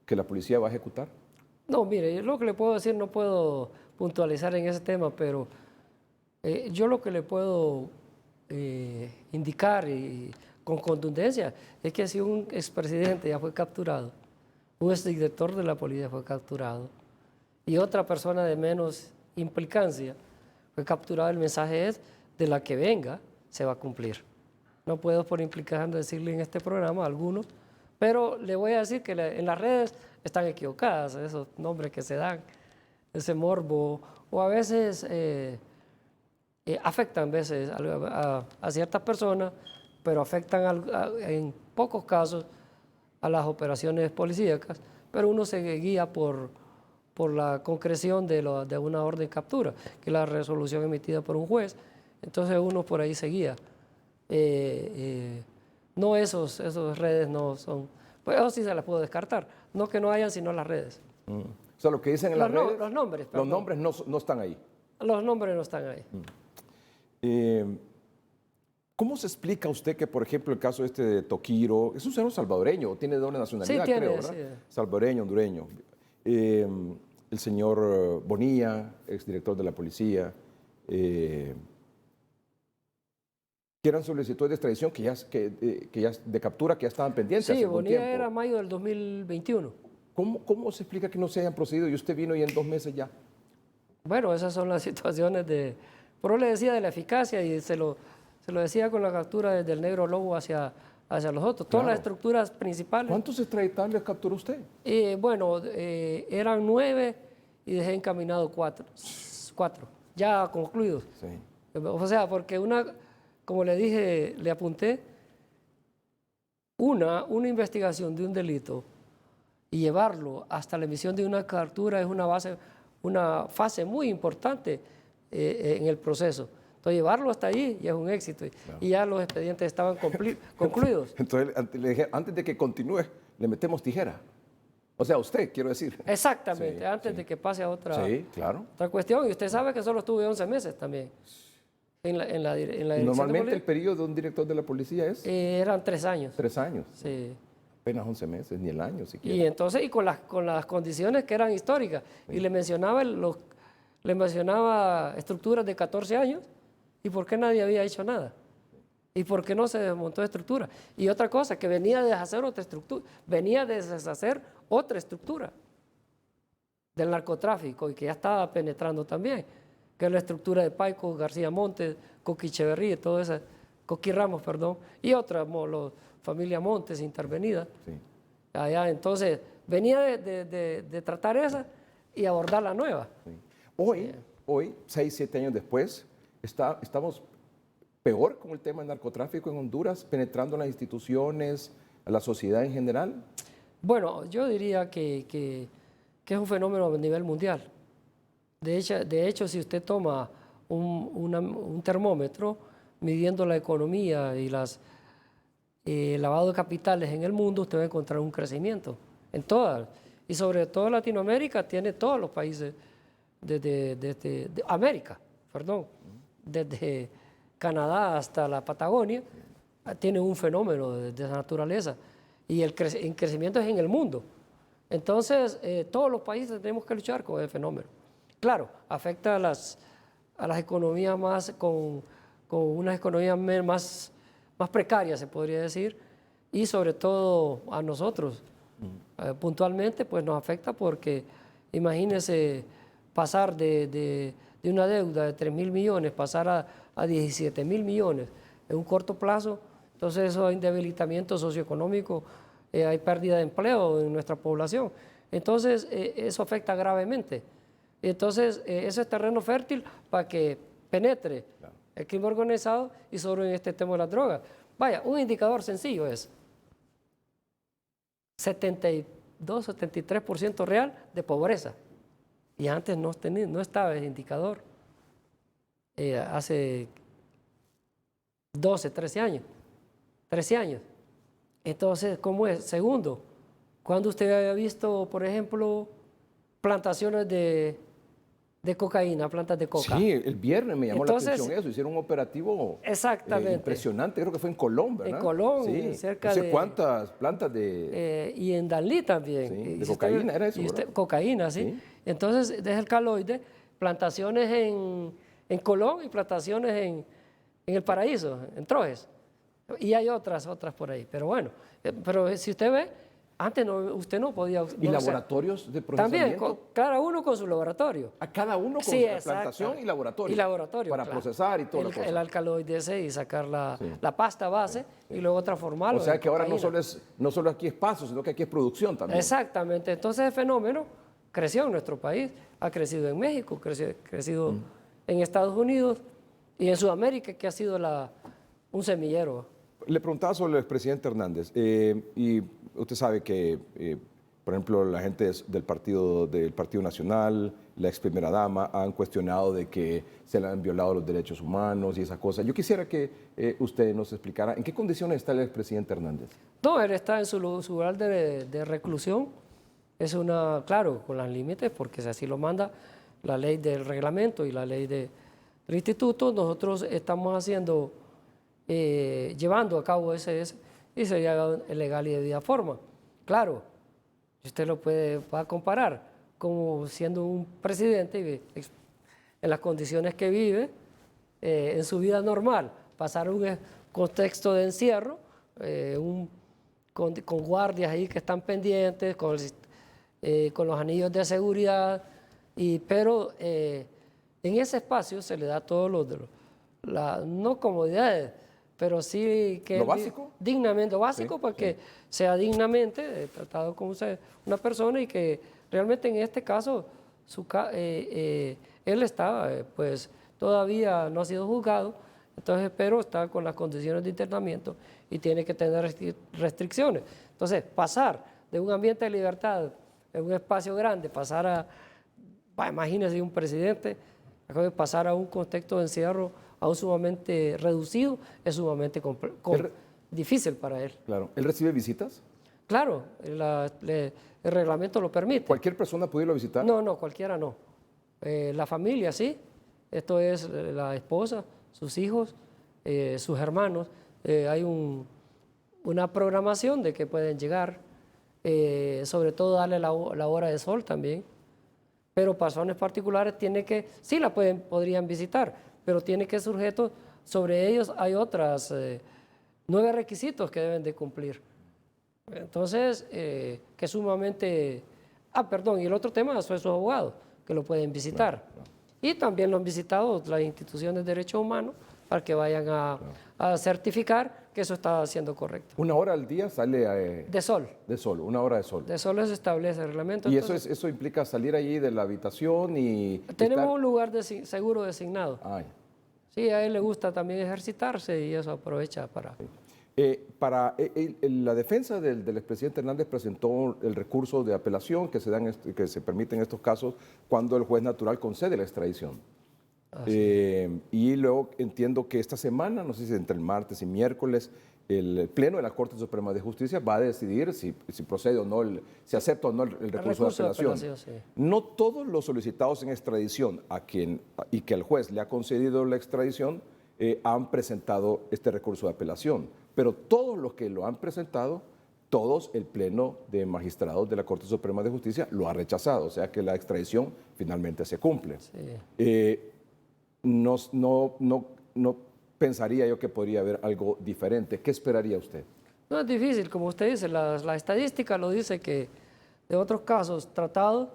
[SPEAKER 2] que la policía va a ejecutar?
[SPEAKER 4] No, mire, lo que le puedo decir, no puedo puntualizar en ese tema, pero yo lo que le puedo indicar con contundencia es que si un expresidente ya fue capturado, un exdirector de la policía fue capturado y otra persona de menos implicancia fue capturado, el mensaje es: de la que venga se va a cumplir. No puedo por implicación decirle en este programa a algunos, pero le voy a decir que en las redes están equivocadas esos nombres que se dan, ese morbo, o a veces afectan a ciertas personas, pero afectan en pocos casos a las operaciones policíacas, pero uno se guía por la concreción de una orden de captura, que es la resolución emitida por un juez. Entonces uno por ahí se guía. No esos redes no son, pues eso sí se las puedo descartar, no que no hayan sino las redes.
[SPEAKER 2] O sea, lo que dicen en las redes,
[SPEAKER 4] los nombres
[SPEAKER 2] no están ahí.
[SPEAKER 4] Los nombres no están ahí.
[SPEAKER 2] ¿Cómo se explica usted que, por ejemplo, el caso este de Toquiro, es un señor salvadoreño, tiene doble nacionalidad,
[SPEAKER 4] Sí, tiene,
[SPEAKER 2] creo, ¿verdad?
[SPEAKER 4] sí.
[SPEAKER 2] Salvadoreño, hondureño. El señor Bonilla, exdirector de la policía, que eran solicitudes de extradición que ya de captura que ya estaban pendientes
[SPEAKER 4] Sí,
[SPEAKER 2] hace algún
[SPEAKER 4] Bonilla
[SPEAKER 2] tiempo.
[SPEAKER 4] era mayo del 2021.
[SPEAKER 2] ¿Cómo se explica que no se hayan procedido y usted vino y en 2 meses ya?
[SPEAKER 4] Bueno, esas son las situaciones Pero le decía de la eficacia y se lo decía con la captura desde el Negro Lobo hacia los otros. Todas
[SPEAKER 2] Claro.
[SPEAKER 4] las estructuras principales.
[SPEAKER 2] ¿Cuántos extraditables capturó usted?
[SPEAKER 4] Bueno, eran 9 y dejé encaminado 4 ya concluidos.
[SPEAKER 2] Sí.
[SPEAKER 4] O sea, porque como le dije, le apunté, una investigación de un delito y llevarlo hasta la emisión de una captura es una fase muy importante en el proceso. Entonces, llevarlo hasta allí ya es un éxito. Claro. Y ya los expedientes estaban concluidos.
[SPEAKER 2] Entonces, le dije, antes de que continúe, le metemos tijera. O sea, usted, quiero decir.
[SPEAKER 4] Exactamente,
[SPEAKER 2] sí,
[SPEAKER 4] antes de que pase a otra cuestión. Y usted sabe que solo estuve 11 meses también en la dirección.
[SPEAKER 2] Normalmente el periodo de un director de la policía es...
[SPEAKER 4] eran 3 años.
[SPEAKER 2] 3 años.
[SPEAKER 4] Sí.
[SPEAKER 2] Apenas 11 meses, ni el año siquiera.
[SPEAKER 4] Y entonces, con las condiciones que eran históricas. Sí. Y le mencionaba estructuras de 14 años. ¿Y por qué nadie había hecho nada? ¿Y por qué no se desmontó estructura? Y otra cosa, que venía de deshacer otra estructura, del narcotráfico y que ya estaba penetrando también, que es la estructura de Paico, García Montes, Coqui Echeverría, todo eso, Coqui Ramos, perdón, y otra, familia Montes intervenida. Sí. Allá, entonces, venía de tratar esa y abordar la nueva.
[SPEAKER 2] Sí. Hoy, 6, 7 años después, estamos peor con el tema del narcotráfico en Honduras, penetrando en las instituciones, a la sociedad en general.
[SPEAKER 4] Bueno, yo diría que es un fenómeno a nivel mundial. De hecho, si usted toma un termómetro midiendo la economía y el lavado de capitales en el mundo, usted va a encontrar un crecimiento en todas. Y sobre todo Latinoamérica tiene todos los países de América, perdón, desde Canadá hasta la Patagonia, tiene un fenómeno de esa naturaleza. Y el crecimiento es en el mundo. Entonces, todos los países tenemos que luchar con el fenómeno. Claro, afecta a las economías más, con unas economías más precarias, se podría decir, y sobre todo a nosotros. Puntualmente, pues nos afecta porque, imagínense, pasar de una deuda de 3.000 millones, pasar a 17.000 millones en un corto plazo. Entonces, eso hay un debilitamiento socioeconómico, hay pérdida de empleo en nuestra población. Entonces, eso afecta gravemente. Entonces, eso es terreno fértil para que penetre el crimen organizado y sobre este tema de las drogas. Vaya, un indicador sencillo es 72-73% real de pobreza. Y antes no estaba ese indicador. Hace 12, 13 años. 13 años. Entonces, ¿cómo es? Segundo, ¿cuándo usted había visto, por ejemplo, plantaciones de cocaína, plantas de coca?
[SPEAKER 2] Sí, el viernes me llamó la atención eso. Hicieron un operativo impresionante, creo que fue en Colón, ¿verdad?
[SPEAKER 4] En Colón,
[SPEAKER 2] sí.
[SPEAKER 4] cerca
[SPEAKER 2] no sé
[SPEAKER 4] de...
[SPEAKER 2] cuántas plantas de...
[SPEAKER 4] y en Dalí también.
[SPEAKER 2] Sí, de cocaína, era eso, ¿verdad?
[SPEAKER 4] Cocaína, sí. Entonces, desde el Caloide, plantaciones en Colón y plantaciones en El Paraíso, en Trojes. Y hay otras por ahí. Pero bueno, pero si usted ve, antes usted no podía...
[SPEAKER 2] ¿Y laboratorios de procesamiento?
[SPEAKER 4] También, cada uno con su laboratorio.
[SPEAKER 2] A cada uno con su plantación y laboratorio.
[SPEAKER 4] Y laboratorio,
[SPEAKER 2] para procesar y todo lo
[SPEAKER 4] el alcaloide ese y sacar la pasta base y luego transformarlo.
[SPEAKER 2] O sea que ahora no solo aquí es paso, sino que aquí es producción también.
[SPEAKER 4] Exactamente. Entonces el fenómeno creció en nuestro país, ha crecido en México, crecido en Estados Unidos y en Sudamérica, que ha sido un semillero.
[SPEAKER 2] Le preguntaba sobre el expresidente Hernández y usted sabe que, por ejemplo, la gente del Partido Nacional, la ex primera dama, han cuestionado de que se le han violado los derechos humanos y esas cosas. Yo quisiera que usted nos explicara en qué condiciones está el expresidente Hernández.
[SPEAKER 4] No, él está en su lugar de reclusión. Es claro, con los límites, porque así lo manda la ley del reglamento y la ley del instituto. Nosotros estamos llevando a cabo ese y sería legal y de debida forma. Claro, usted va a comparar como siendo un presidente en las condiciones que vive, en su vida normal, pasar un contexto de encierro, con guardias ahí que están pendientes, con los anillos de seguridad, pero en ese espacio se le da todos no comodidades, pero sí que...
[SPEAKER 2] ¿Lo básico?
[SPEAKER 4] Dignamente, lo básico para que sea dignamente tratado como una persona y que realmente en este caso él está, pues todavía no ha sido juzgado, entonces pero está con las condiciones de internamiento y tiene que tener restricciones. Entonces pasar de un ambiente de libertad en un espacio grande, imagínese un presidente, pasar a un contexto de encierro aún sumamente reducido, es sumamente difícil para él.
[SPEAKER 2] Claro. ¿Él recibe visitas?
[SPEAKER 4] Claro, el reglamento lo permite.
[SPEAKER 2] ¿Cualquier persona puede irlo a visitar?
[SPEAKER 4] No, cualquiera no. La familia, sí. Esto es la esposa, sus hijos, sus hermanos. Hay una programación de que pueden llegar, sobre todo darle la hora de sol también. Pero personas particulares sí la podrían visitar, pero tiene que ser sujeto, sobre ellos hay 9 requisitos que deben de cumplir. Entonces, que sumamente... y el otro tema son sus abogados, que lo pueden visitar. Claro. Y también lo han visitado las instituciones de derechos humanos para que vayan a certificar que eso está siendo correcto.
[SPEAKER 2] ¿1 hora al día sale
[SPEAKER 4] de sol?
[SPEAKER 2] De sol, 1 hora de sol.
[SPEAKER 4] De sol se establece el reglamento.
[SPEAKER 2] ¿Y entonces, eso implica salir allí de la habitación y...?
[SPEAKER 4] Tenemos un lugar seguro designado. Sí, a él le gusta también ejercitarse y eso aprovecha para...
[SPEAKER 2] La defensa del expresidente Hernández presentó el recurso de apelación que se permite en estos casos cuando el juez natural concede la extradición. Y luego entiendo que esta semana, no sé si entre el martes y miércoles, el Pleno de la Corte Suprema de Justicia va a decidir si procede o no, si acepta o no el recurso de apelación.
[SPEAKER 4] Sí.
[SPEAKER 2] No todos los solicitados en extradición y que el juez le ha concedido la extradición han presentado este recurso de apelación, pero todos los que lo han presentado, todos el Pleno de Magistrados de la Corte Suprema de Justicia lo ha rechazado, o sea que la extradición finalmente se cumple.
[SPEAKER 4] Sí.
[SPEAKER 2] No pensaría yo que podría haber algo diferente. ¿Qué esperaría usted?
[SPEAKER 4] No es difícil, como usted dice, la estadística lo dice que de otros casos tratados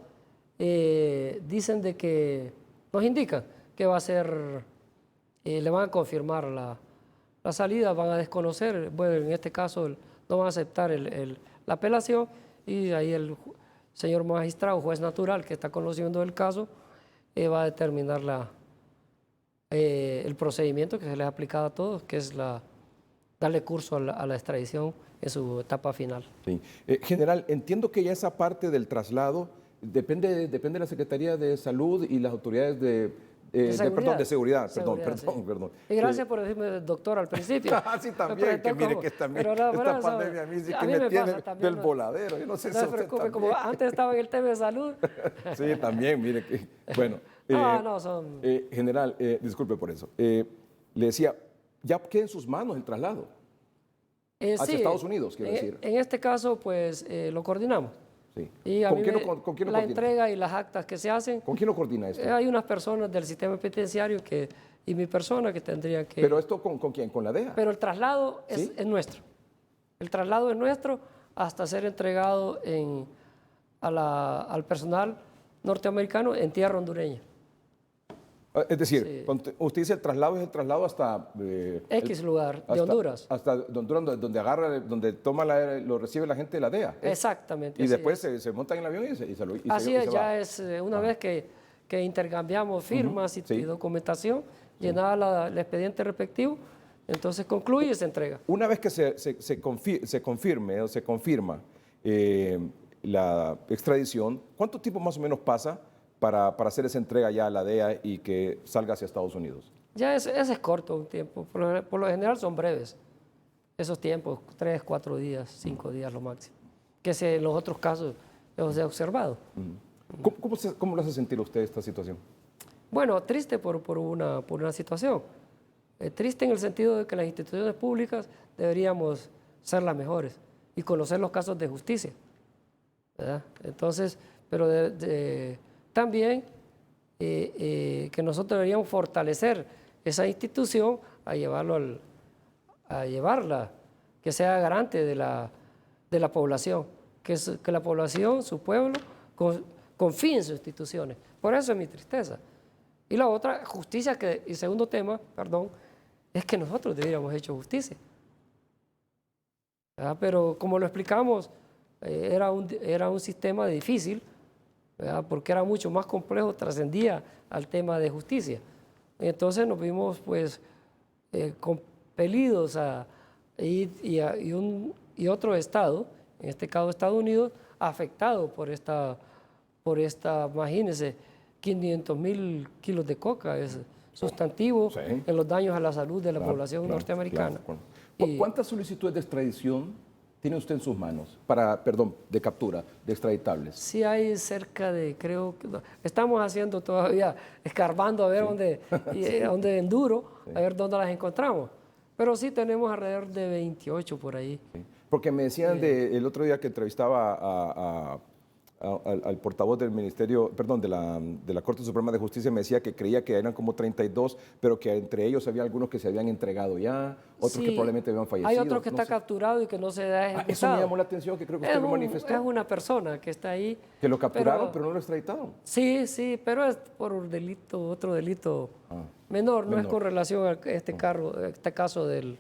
[SPEAKER 4] dicen de que nos indican que va a ser, le van a confirmar la salida, van a desconocer, bueno, en este caso no van a aceptar la apelación y ahí el señor magistrado, juez natural que está conociendo el caso, va a determinar el procedimiento que se les ha aplicado a todos, que es darle curso a la extradición en su etapa final.
[SPEAKER 2] Sí. General, entiendo que ya esa parte del traslado depende de la Secretaría de Salud y las autoridades de seguridad. Perdón.
[SPEAKER 4] Y gracias por decirme doctor al principio.
[SPEAKER 2] Sí, también, que mire que también esta pandemia a mí sí que me tiene del voladero. Yo no sé
[SPEAKER 4] no se preocupe, como antes estaba en el tema de salud.
[SPEAKER 2] Sí, también, mire que, bueno. General, disculpe por eso. Le decía, ya queda en sus manos el traslado hacia Estados Unidos, quiero decir.
[SPEAKER 4] En este caso, pues, lo coordinamos.
[SPEAKER 2] Sí.
[SPEAKER 4] Y
[SPEAKER 2] ¿Con quién lo coordina?
[SPEAKER 4] La entrega y las actas que se hacen.
[SPEAKER 2] ¿Con quién lo coordina esto?
[SPEAKER 4] Hay unas personas del sistema penitenciario y mi persona que tendrían que...
[SPEAKER 2] ¿Pero esto con quién? ¿Con la DEA?
[SPEAKER 4] Pero el traslado
[SPEAKER 2] ¿Sí?
[SPEAKER 4] es nuestro. El traslado es nuestro hasta ser entregado al personal norteamericano en tierra hondureña.
[SPEAKER 2] Es decir,
[SPEAKER 4] Sí.
[SPEAKER 2] cuando usted dice el traslado, es el traslado hasta...
[SPEAKER 4] X lugar de Honduras.
[SPEAKER 2] Hasta Honduras, donde lo recibe la gente de la DEA.
[SPEAKER 4] Exactamente.
[SPEAKER 2] Y después se montan en el avión y se lo
[SPEAKER 4] Así es,
[SPEAKER 2] se
[SPEAKER 4] ya
[SPEAKER 2] va.
[SPEAKER 4] es una vez que intercambiamos firmas y documentación, llenada el expediente respectivo, entonces concluye y se entrega.
[SPEAKER 2] Una vez que se confirme o se confirma la extradición, ¿cuánto tiempo más o menos pasa para hacer esa entrega ya a la DEA y que salga hacia Estados Unidos?
[SPEAKER 4] Ya ese es corto un tiempo, por lo general son breves esos tiempos, 3, 4 días, 5 días lo máximo, que en los otros casos los he observado.
[SPEAKER 2] ¿Cómo lo hace sentir usted esta situación?
[SPEAKER 4] Bueno, triste por una situación, triste en el sentido de que las instituciones públicas deberíamos ser las mejores y conocer los casos de justicia, ¿verdad? Entonces, pero también que nosotros deberíamos fortalecer esa institución a llevarla, que sea garante de la población, que la población, su pueblo, confíe en sus instituciones. Por eso es mi tristeza. Y la otra, justicia, y segundo tema, perdón, es que nosotros deberíamos haber hecho justicia. ¿Verdad? Pero como lo explicamos, era un sistema difícil, ¿verdad? Porque era mucho más complejo, trascendía al tema de justicia. Entonces nos vimos pues compelidos a ir y otro estado, en este caso Estados Unidos, afectado por esta, imagínense, 500,000 kilos de coca, es sustantivo en los daños a la salud de la población norteamericana.
[SPEAKER 2] Claro. ¿Cuántas solicitudes de extradición tiene usted en sus manos de captura, de extraditables?
[SPEAKER 4] Sí hay cerca de, creo que estamos haciendo todavía, escarbando a ver dónde en duro, a ver dónde las encontramos. Pero sí tenemos alrededor de 28 por ahí.
[SPEAKER 2] Sí. Porque me decían el otro día que entrevistaba al portavoz del Ministerio, perdón, de la Corte Suprema de Justicia, me decía que creía que eran como 32, pero que entre ellos había algunos que se habían entregado ya, otros que probablemente habían fallecido.
[SPEAKER 4] Hay otro que está capturado y que no se ha ejecutado.
[SPEAKER 2] Eso me llamó la atención, que creo que usted lo manifestó.
[SPEAKER 4] Es una persona que está ahí.
[SPEAKER 2] Que lo capturaron, pero no lo extraditaron.
[SPEAKER 4] Sí, pero es por un delito, otro delito menor, no es con relación a este caso del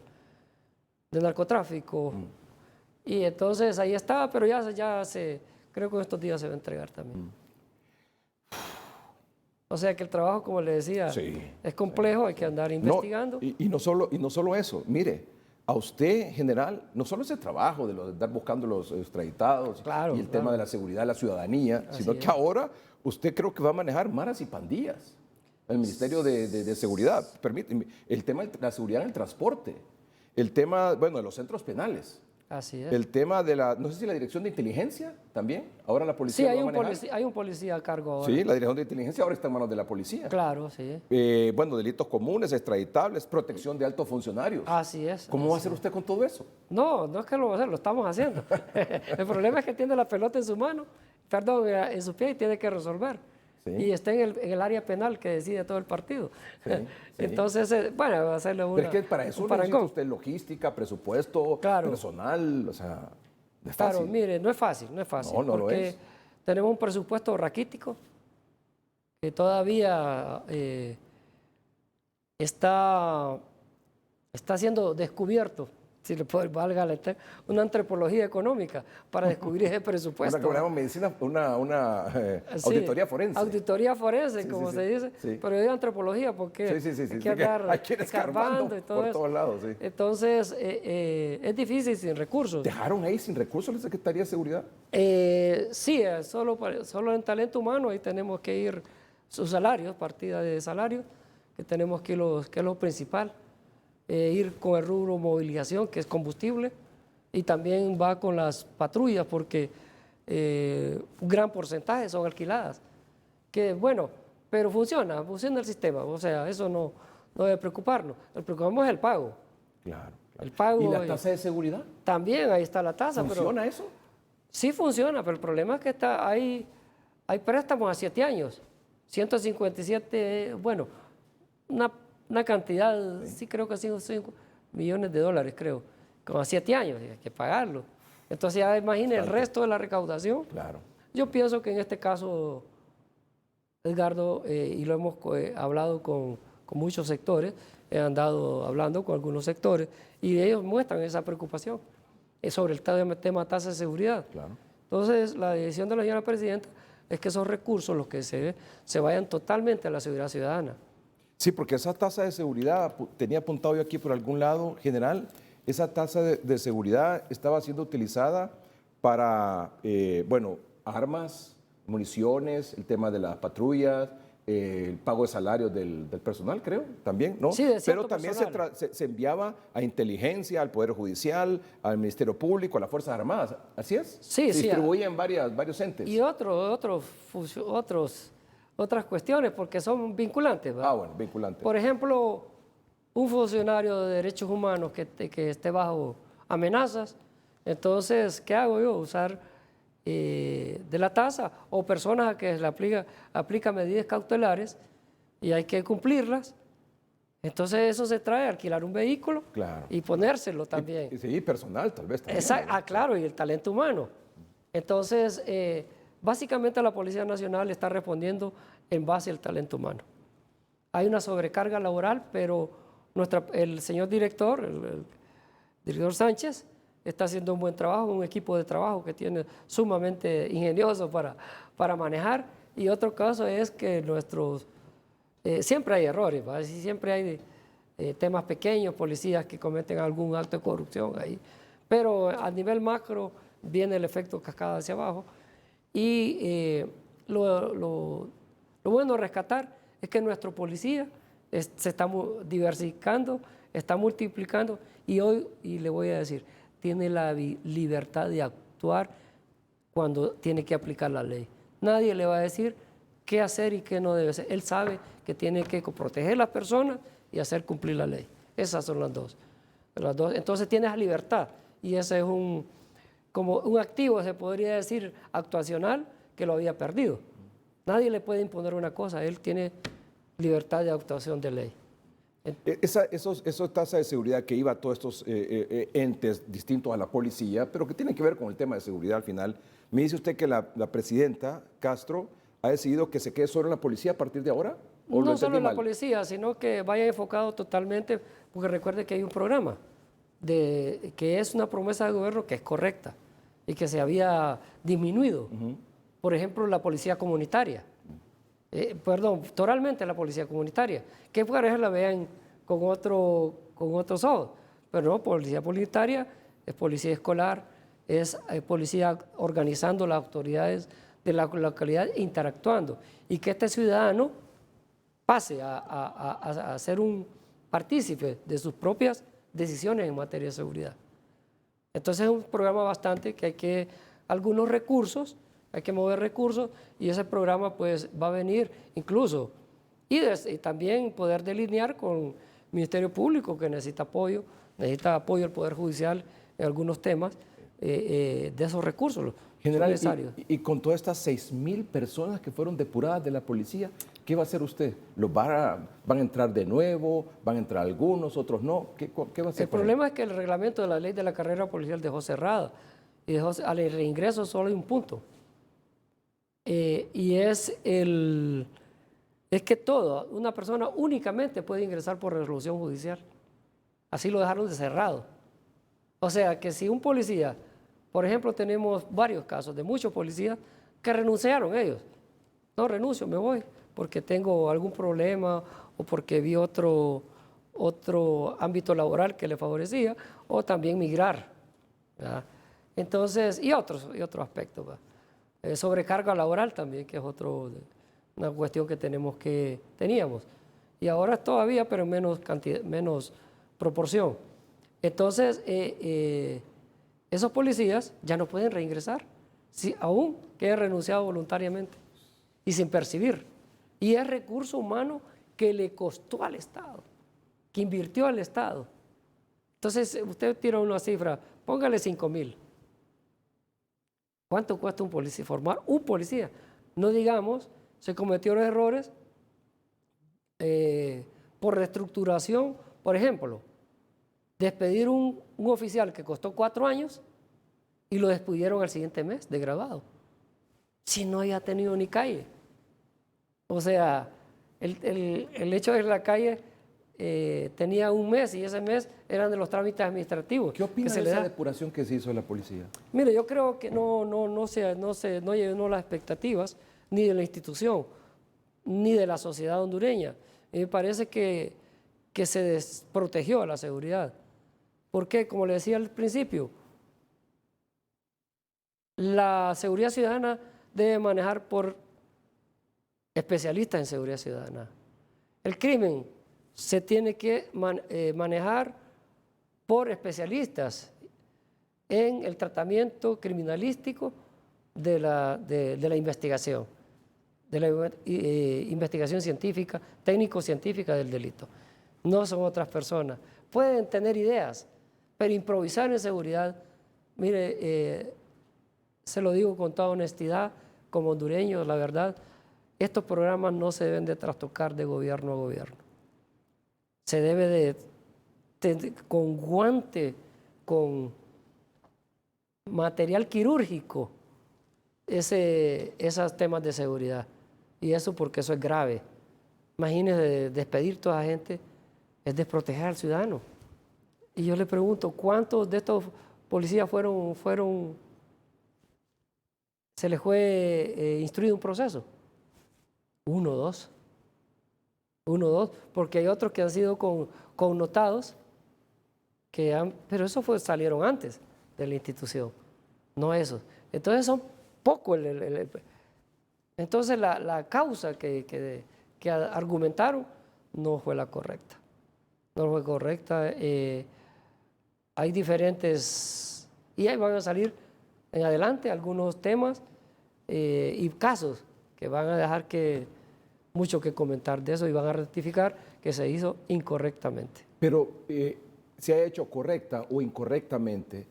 [SPEAKER 4] narcotráfico. Y entonces ahí está, pero creo que en estos días se va a entregar también. O sea que el trabajo, como le decía, es complejo, hay que andar investigando.
[SPEAKER 2] Y no solo eso, mire, a usted, general, no solo ese trabajo de andar buscando los extraditados y el tema de la seguridad de la ciudadanía, sino que ahora usted creo que va a manejar maras y pandillas. el Ministerio de Seguridad. Permíteme, el tema de la seguridad en el transporte, el tema, bueno, de los centros penales.
[SPEAKER 4] Así es.
[SPEAKER 2] El tema de no sé si la dirección de inteligencia también, ahora la
[SPEAKER 4] Sí,
[SPEAKER 2] policía lo va a manejar.
[SPEAKER 4] hay un policía a cargo ahora.
[SPEAKER 2] Sí, la dirección de inteligencia ahora está en manos de la policía.
[SPEAKER 4] Claro, sí.
[SPEAKER 2] Bueno, delitos comunes, extraditables, protección de altos funcionarios.
[SPEAKER 4] Así es.
[SPEAKER 2] ¿Cómo va a hacer usted con todo eso?
[SPEAKER 4] No, no es que lo va a hacer, lo estamos haciendo. El problema es que tiene la pelota en su mano, perdón, en su pie y tiene que resolver.
[SPEAKER 2] Sí.
[SPEAKER 4] Y está en el área penal que decide todo el partido.
[SPEAKER 2] Sí, sí.
[SPEAKER 4] Entonces, bueno, va a hacerle una.
[SPEAKER 2] Pero es que para eso
[SPEAKER 4] un
[SPEAKER 2] necesita
[SPEAKER 4] parangón.
[SPEAKER 2] usted logística, presupuesto,
[SPEAKER 4] Claro.
[SPEAKER 2] personal, o sea, no es
[SPEAKER 4] Claro,
[SPEAKER 2] fácil.
[SPEAKER 4] mire, no es fácil, no es fácil.
[SPEAKER 2] No, no lo
[SPEAKER 4] porque
[SPEAKER 2] es.
[SPEAKER 4] tenemos un presupuesto raquítico que todavía está siendo descubierto, si le puedo valga una antropología económica para descubrir ese presupuesto.
[SPEAKER 2] Una que llamamos medicina, una
[SPEAKER 4] Sí,
[SPEAKER 2] auditoría forense.
[SPEAKER 4] Auditoría forense,
[SPEAKER 2] Sí,
[SPEAKER 4] como
[SPEAKER 2] sí,
[SPEAKER 4] se dice,
[SPEAKER 2] sí.
[SPEAKER 4] pero yo digo antropología porque
[SPEAKER 2] Sí.
[SPEAKER 4] hay que andar
[SPEAKER 2] Hay que ir escarbando
[SPEAKER 4] y todo
[SPEAKER 2] por
[SPEAKER 4] eso.
[SPEAKER 2] todos lados, sí.
[SPEAKER 4] Entonces, es difícil sin recursos.
[SPEAKER 2] ¿Dejaron ahí sin recursos la Secretaría de Seguridad?
[SPEAKER 4] Sí, solo en talento humano ahí tenemos que ir sus salarios, partida de salario, que tenemos que es lo principal. Ir con el rubro movilización, que es combustible, y también va con las patrullas, porque un gran porcentaje son alquiladas. Que bueno, pero funciona el sistema, o sea, eso no debe preocuparnos. Lo que preocupamos es el pago.
[SPEAKER 2] Claro.
[SPEAKER 4] El pago.
[SPEAKER 2] ¿Y la tasa de seguridad?
[SPEAKER 4] También ahí está la tasa.
[SPEAKER 2] ¿Funciona eso?
[SPEAKER 4] Sí funciona, pero el problema es que hay préstamos a 7 años, 157, bueno, una cantidad, sí creo que 5 millones de dólares, creo, como a 7 años, y hay que pagarlo. Entonces ya imagine el resto de la recaudación.
[SPEAKER 2] Claro.
[SPEAKER 4] Yo pienso que en este caso, Edgardo, y lo hemos hablado con muchos sectores, he andado hablando con algunos sectores, y ellos muestran esa preocupación sobre el tema tasa de seguridad.
[SPEAKER 2] Claro.
[SPEAKER 4] Entonces, la decisión de la señora presidenta es que esos recursos, los que se vayan totalmente a la seguridad ciudadana.
[SPEAKER 2] Sí, porque esa tasa de seguridad, tenía apuntado yo aquí por algún lado, general, esa tasa de seguridad estaba siendo utilizada para, bueno, armas, municiones, el tema de las patrullas, el pago de salarios del personal, creo, también, ¿no?
[SPEAKER 4] Sí, de cierto
[SPEAKER 2] Pero también
[SPEAKER 4] personal.
[SPEAKER 2] se enviaba a inteligencia, al Poder Judicial, al Ministerio Público, a las Fuerzas Armadas, ¿así es?
[SPEAKER 4] Sí,
[SPEAKER 2] se
[SPEAKER 4] sí.
[SPEAKER 2] distribuía en varios entes.
[SPEAKER 4] Y otras cuestiones, porque son vinculantes, ¿verdad?
[SPEAKER 2] Ah, bueno, vinculante.
[SPEAKER 4] Por ejemplo, un funcionario de derechos humanos que esté bajo amenazas, entonces, ¿qué hago yo? Usar de la tasa, o personas a que se le aplica medidas cautelares y hay que cumplirlas. Entonces eso se trae a alquilar un vehículo
[SPEAKER 2] Claro.
[SPEAKER 4] y ponérselo también.
[SPEAKER 2] Sí, personal, tal vez. También, ¿no?
[SPEAKER 4] Claro, y el talento humano. Entonces, básicamente la Policía Nacional está respondiendo en base al talento humano. Hay una sobrecarga laboral, pero el señor director, el director Sánchez, está haciendo un buen trabajo, un equipo de trabajo que tiene sumamente ingenioso para manejar. Y otro caso es que siempre hay errores, ¿va? Siempre hay temas pequeños, policías que cometen algún acto de corrupción ahí. Pero a nivel macro viene el efecto cascada hacia abajo. Y lo bueno de rescatar es que nuestro policía se está diversificando, está multiplicando y hoy, y le voy a decir, tiene la libertad de actuar cuando tiene que aplicar la ley. Nadie le va a decir qué hacer y qué no debe hacer. Él sabe que tiene que proteger a las personas y hacer cumplir la ley. Esas son las dos. Entonces tiene esa libertad y ese es como un activo, se podría decir, actuacional que lo había perdido. Nadie le puede imponer una cosa, él tiene libertad de actuación de ley.
[SPEAKER 2] Esos tasas de seguridad que iba a todos estos entes distintos a la policía, pero que tienen que ver con el tema de seguridad al final, me dice usted que la presidenta Castro ha decidido que se quede solo en la policía a partir de ahora. ¿O
[SPEAKER 4] No
[SPEAKER 2] lo
[SPEAKER 4] solo
[SPEAKER 2] entendí
[SPEAKER 4] en la
[SPEAKER 2] mal?
[SPEAKER 4] policía, sino que vaya enfocado totalmente, porque recuerde que hay un programa que es una promesa de gobierno que es correcta y que se había disminuido. Por ejemplo, la policía comunitaria. Totalmente la policía comunitaria, que por ejemplo la vean con otros ojos, pero no, policía comunitaria es policía escolar, es policía organizando las autoridades de la localidad, interactuando, y que este ciudadano pase a ser un partícipe de sus propias decisiones en materia de seguridad. Entonces es un programa bastante que hay que, algunos recursos, hay que mover recursos y ese programa pues va a venir incluso y también poder delinear con el Ministerio Público que necesita apoyo el Poder Judicial en algunos temas de esos recursos
[SPEAKER 2] General,
[SPEAKER 4] necesarios.
[SPEAKER 2] Y con todas estas 6,000 personas que fueron depuradas de la policía, ¿qué va a hacer usted? ¿Van a entrar de nuevo? ¿Van a entrar algunos, otros no? ¿Qué va a hacer?
[SPEAKER 4] El problema es que el reglamento de la ley de la carrera policial dejó cerrada y al reingreso solo hay un punto. Y es que una persona únicamente puede ingresar por resolución judicial. Así lo dejaron de cerrado. O sea que si un policía, por ejemplo, tenemos varios casos de muchos policías que renunciaron ellos. No, renuncio, me voy, porque tengo algún problema o porque vi otro ámbito laboral que le favorecía, o también migrar, ¿verdad? Entonces, y otro aspecto, sobrecarga laboral también, que es una cuestión que teníamos. Y ahora todavía, pero en menos proporción. Entonces, esos policías ya no pueden reingresar, aún que hayan renunciado voluntariamente y sin percibir. Y es recurso humano que le costó al Estado, que invirtió al Estado. Entonces, usted tira una cifra, póngale 5,000. ¿Cuánto cuesta un policía? Formar un policía. No digamos, se cometieron errores por reestructuración, por ejemplo, despedir un oficial que costó 4 años y lo despidieron al siguiente mes de graduado, si no haya tenido ni calle. O sea, el hecho de que la calle tenía un mes y ese mes eran de los trámites administrativos.
[SPEAKER 2] ¿Qué opina de esa depuración que se hizo de la policía?
[SPEAKER 4] Mire, yo creo que no llenó las expectativas ni de la institución ni de la sociedad hondureña. Me parece que se desprotegió la seguridad. Porque, como le decía al principio, la seguridad ciudadana debe manejar por especialistas en seguridad ciudadana. El crimen se tiene que manejar por especialistas en el tratamiento criminalístico de la investigación, investigación científica, técnico-científica del delito. No son otras personas. Pueden tener ideas, pero improvisar en seguridad, mire, se lo digo con toda honestidad, como hondureño, la verdad, estos programas no se deben de trastocar de gobierno a gobierno. Se debe con guante, con material quirúrgico, esos temas de seguridad. Y eso porque eso es grave. Imagínense, despedir toda la gente es desproteger al ciudadano. Y yo le pregunto, ¿cuántos de estos policías se les fue instruido un proceso? 1 o 2. 1 o 2, porque hay otros que han sido connotados, pero eso salieron antes de la institución, no eso. Entonces son pocos. Entonces la causa que argumentaron no fue la correcta. No fue correcta. Hay diferentes, y ahí van a salir en adelante algunos temas y casos que van a dejar mucho que comentar de eso y van a rectificar que se hizo incorrectamente.
[SPEAKER 2] Pero se ha hecho correcta o incorrectamente,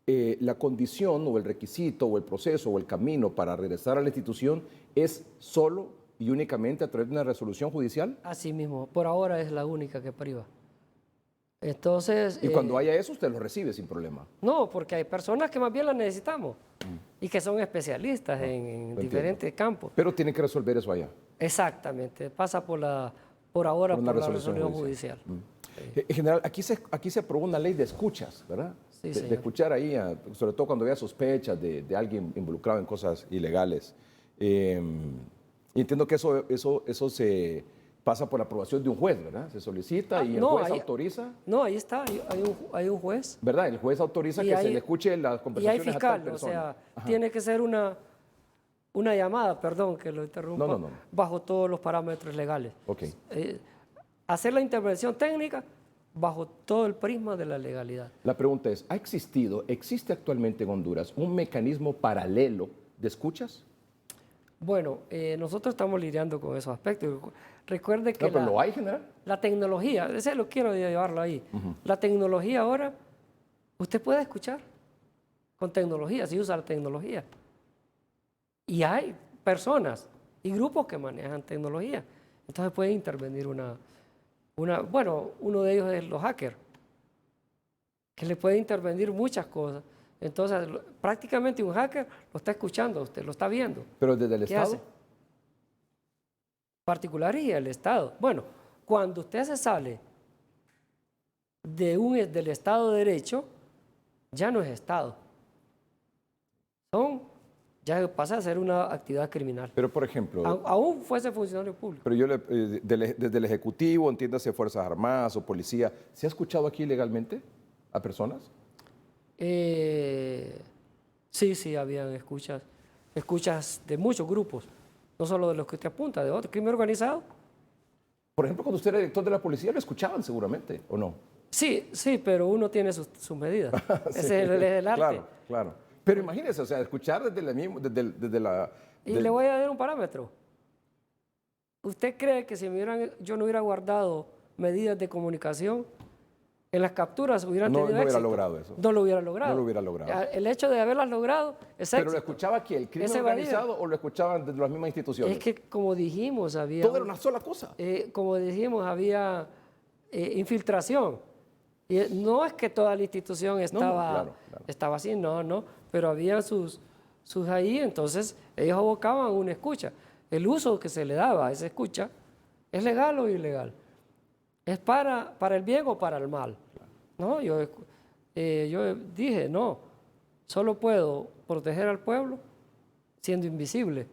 [SPEAKER 2] la condición o el requisito o el proceso o el camino para regresar a la institución es solo y únicamente a través de una resolución judicial.
[SPEAKER 4] Así mismo, por ahora es la única que priva. Entonces,
[SPEAKER 2] y cuando haya eso, usted lo recibe sin problema.
[SPEAKER 4] No, porque hay personas que más bien las necesitamos y que son especialistas en diferentes campos.
[SPEAKER 2] Pero tienen que resolver eso allá.
[SPEAKER 4] Exactamente, pasa por ahora por la resolución judicial.
[SPEAKER 2] En general, aquí se aprobó una ley de escuchas, ¿verdad?
[SPEAKER 4] Sí,
[SPEAKER 2] de escuchar ahí, sobre todo cuando haya sospechas de alguien involucrado en cosas ilegales. Y entiendo que eso se pasa por la aprobación de un juez, ¿verdad? Se solicita y el juez autoriza.
[SPEAKER 4] No, ahí está, hay un juez.
[SPEAKER 2] ¿Verdad? El juez autoriza que se le escuche las conversaciones
[SPEAKER 4] y hay fiscal,
[SPEAKER 2] a tal persona.
[SPEAKER 4] o sea, tiene que ser una llamada, perdón que lo interrumpa,
[SPEAKER 2] No.
[SPEAKER 4] bajo todos los parámetros legales.
[SPEAKER 2] Ok.
[SPEAKER 4] Hacer la intervención técnica bajo todo el prisma de la legalidad.
[SPEAKER 2] La pregunta es, existe actualmente en Honduras un mecanismo paralelo de escuchas?
[SPEAKER 4] Bueno, nosotros estamos lidiando con esos aspectos. Recuerde que
[SPEAKER 2] No, pero ¿lo hay, general?
[SPEAKER 4] la tecnología, ese lo quiero llevarlo ahí. La tecnología ahora, usted puede escuchar con tecnología, si usa la tecnología. Y hay personas y grupos que manejan tecnología. Entonces puede intervenir bueno, uno de ellos es los hackers, que le puede intervenir muchas cosas. Entonces, prácticamente un hacker lo está escuchando a usted, lo está viendo.
[SPEAKER 2] ¿Pero desde el
[SPEAKER 4] ¿Qué
[SPEAKER 2] Estado?
[SPEAKER 4] hace? Particular y el Estado. Bueno, cuando usted se sale del Estado de Derecho, ya no es Estado. Ya pasa a ser una actividad criminal.
[SPEAKER 2] Pero, por ejemplo,
[SPEAKER 4] Aún fuese funcionario público.
[SPEAKER 2] pero desde el Ejecutivo, entiéndase Fuerzas Armadas o Policía, ¿se ha escuchado aquí legalmente a personas?
[SPEAKER 4] Sí, habían escuchas de muchos grupos, no solo de los que usted apunta, de otros, crimen organizado.
[SPEAKER 2] Por ejemplo, cuando usted era director de la policía, lo escuchaban seguramente, ¿o no?
[SPEAKER 4] Sí, pero uno tiene sus medidas.
[SPEAKER 2] Sí,
[SPEAKER 4] Ese es el arte.
[SPEAKER 2] Claro. Pero imagínese, o sea, escuchar desde la...
[SPEAKER 4] Y le voy a dar un parámetro. ¿Usted cree que si yo no hubiera guardado medidas de comunicación, en las capturas hubieran tenido éxito?
[SPEAKER 2] No hubiera logrado eso.
[SPEAKER 4] No lo hubiera logrado.
[SPEAKER 2] No lo hubiera logrado.
[SPEAKER 4] El hecho de haberlas logrado es
[SPEAKER 2] ¿Pero
[SPEAKER 4] éxito.
[SPEAKER 2] lo escuchaba aquí el crimen
[SPEAKER 4] Es evadir.
[SPEAKER 2] organizado o lo escuchaban desde las mismas instituciones?
[SPEAKER 4] Es que, como dijimos, había...
[SPEAKER 2] Todo era una sola cosa.
[SPEAKER 4] Como dijimos, había infiltración. Y no es que toda la institución estaba así, no, pero había sus ahí, entonces ellos abocaban a una escucha. El uso que se le daba a esa escucha, ¿es legal o ilegal? ¿Es para el bien o para el mal? No, yo dije, no, solo puedo proteger al pueblo siendo invisible.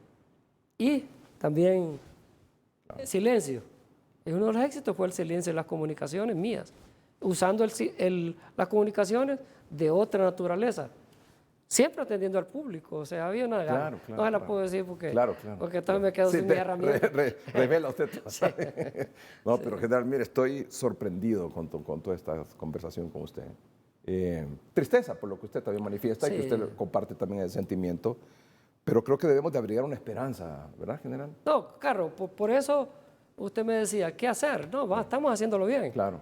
[SPEAKER 4] Y también silencio. Y uno de los éxitos fue el silencio en las comunicaciones mías, usando las comunicaciones de otra naturaleza, siempre atendiendo al público. O sea, había una gana. No se la puedo decir porque entonces me quedo sin mi herramienta.
[SPEAKER 2] Revela usted. No, pero general, mire, estoy sorprendido con toda esta conversación con usted. Tristeza por lo que usted también manifiesta y que usted comparte también el sentimiento, pero creo que debemos de abrigar una esperanza, ¿verdad, general?
[SPEAKER 4] No, Carlos, por eso usted me decía, ¿qué hacer? No, estamos haciéndolo bien.
[SPEAKER 2] Claro.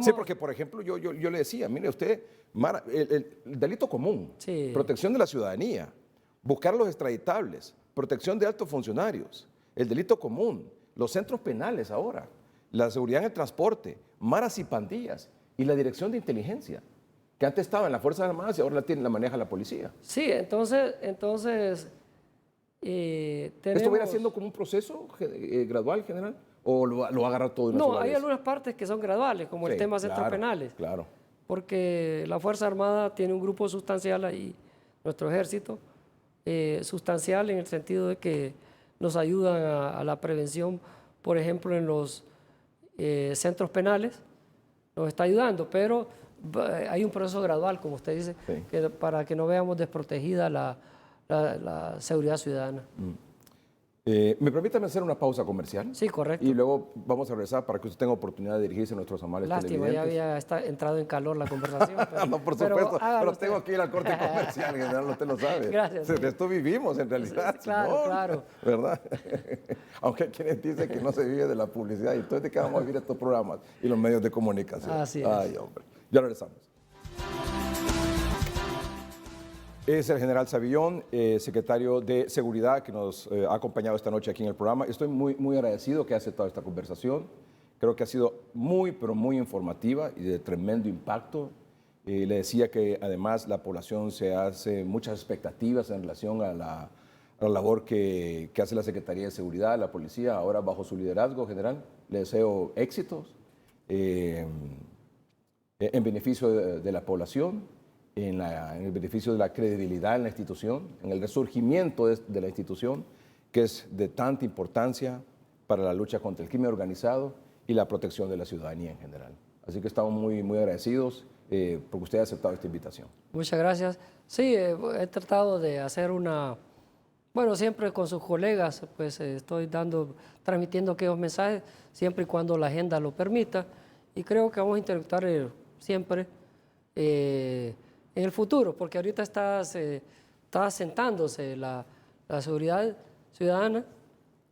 [SPEAKER 2] Sí, porque, por ejemplo, yo le decía, mire, usted, el delito común, protección de la ciudadanía, buscar los extraditables, protección de altos funcionarios, el delito común, los centros penales ahora, la seguridad en el transporte, maras y pandillas y la dirección de inteligencia, que antes estaba en las Fuerzas Armadas y ahora la maneja la policía.
[SPEAKER 4] Sí, entonces
[SPEAKER 2] ¿Esto viene siendo como un proceso gradual, general? ¿O lo va a agarrar todo de una sola
[SPEAKER 4] No, hay
[SPEAKER 2] vez?
[SPEAKER 4] algunas partes que son graduales, como el tema de centros penales.
[SPEAKER 2] Claro.
[SPEAKER 4] Porque la Fuerza Armada tiene un grupo sustancial ahí, nuestro ejército, sustancial en el sentido de que nos ayudan a la prevención, por ejemplo, en los centros penales, nos está ayudando, pero hay un proceso gradual, como usted dice, para que no veamos desprotegida la seguridad ciudadana.
[SPEAKER 2] ¿Me permítame hacer una pausa comercial?
[SPEAKER 4] Sí, correcto.
[SPEAKER 2] Y luego vamos a regresar para que usted tenga oportunidad de dirigirse a nuestros amables
[SPEAKER 4] televidentes. Lástima, ya había entrado en calor la conversación.
[SPEAKER 2] No, por supuesto, pero tengo que ir al corte comercial, general, usted lo sabe.
[SPEAKER 4] Gracias.
[SPEAKER 2] De esto vivimos, en realidad.
[SPEAKER 4] Claro.
[SPEAKER 2] ¿Verdad? Aunque hay quienes dicen que no se vive de la publicidad. ¿Y entonces de qué vamos a vivir estos programas y los medios de comunicación?
[SPEAKER 4] Así es.
[SPEAKER 2] Ay, hombre. Ya regresamos. Es el general Savillón, secretario de Seguridad, que nos ha acompañado esta noche aquí en el programa. Estoy muy agradecido que haya aceptado esta conversación. Creo que ha sido pero muy informativa y de tremendo impacto. Le decía que además la población se hace muchas expectativas en relación a la labor que hace la Secretaría de Seguridad, la policía, ahora bajo su liderazgo, general. Le deseo éxitos en beneficio de la población. En el beneficio de la credibilidad en la institución, en el resurgimiento de la institución, que es de tanta importancia para la lucha contra el crimen organizado y la protección de la ciudadanía en general. Así que estamos muy agradecidos porque usted ha aceptado esta invitación.
[SPEAKER 4] Muchas gracias. Sí, he tratado de hacer una Bueno, siempre con sus colegas, pues estoy transmitiendo aquellos mensajes, siempre y cuando la agenda lo permita, y creo que vamos a interactuar siempre en el futuro, porque ahorita está asentándose la seguridad ciudadana,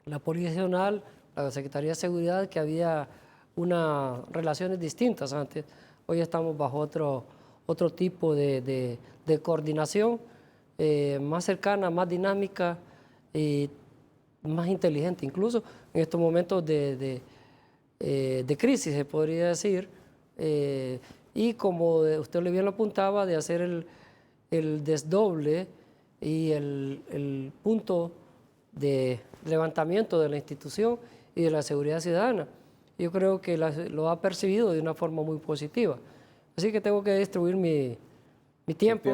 [SPEAKER 4] la Policía Nacional, la Secretaría de Seguridad, que había unas relaciones distintas antes. Hoy estamos bajo otro tipo de coordinación, más cercana, más dinámica y más inteligente, incluso en estos momentos de crisis, se podría decir, y como usted bien lo apuntaba, de hacer el desdoble y el punto de levantamiento de la institución y de la seguridad ciudadana. Yo creo que lo ha percibido de una forma muy positiva. Así que tengo que distribuir mi tiempo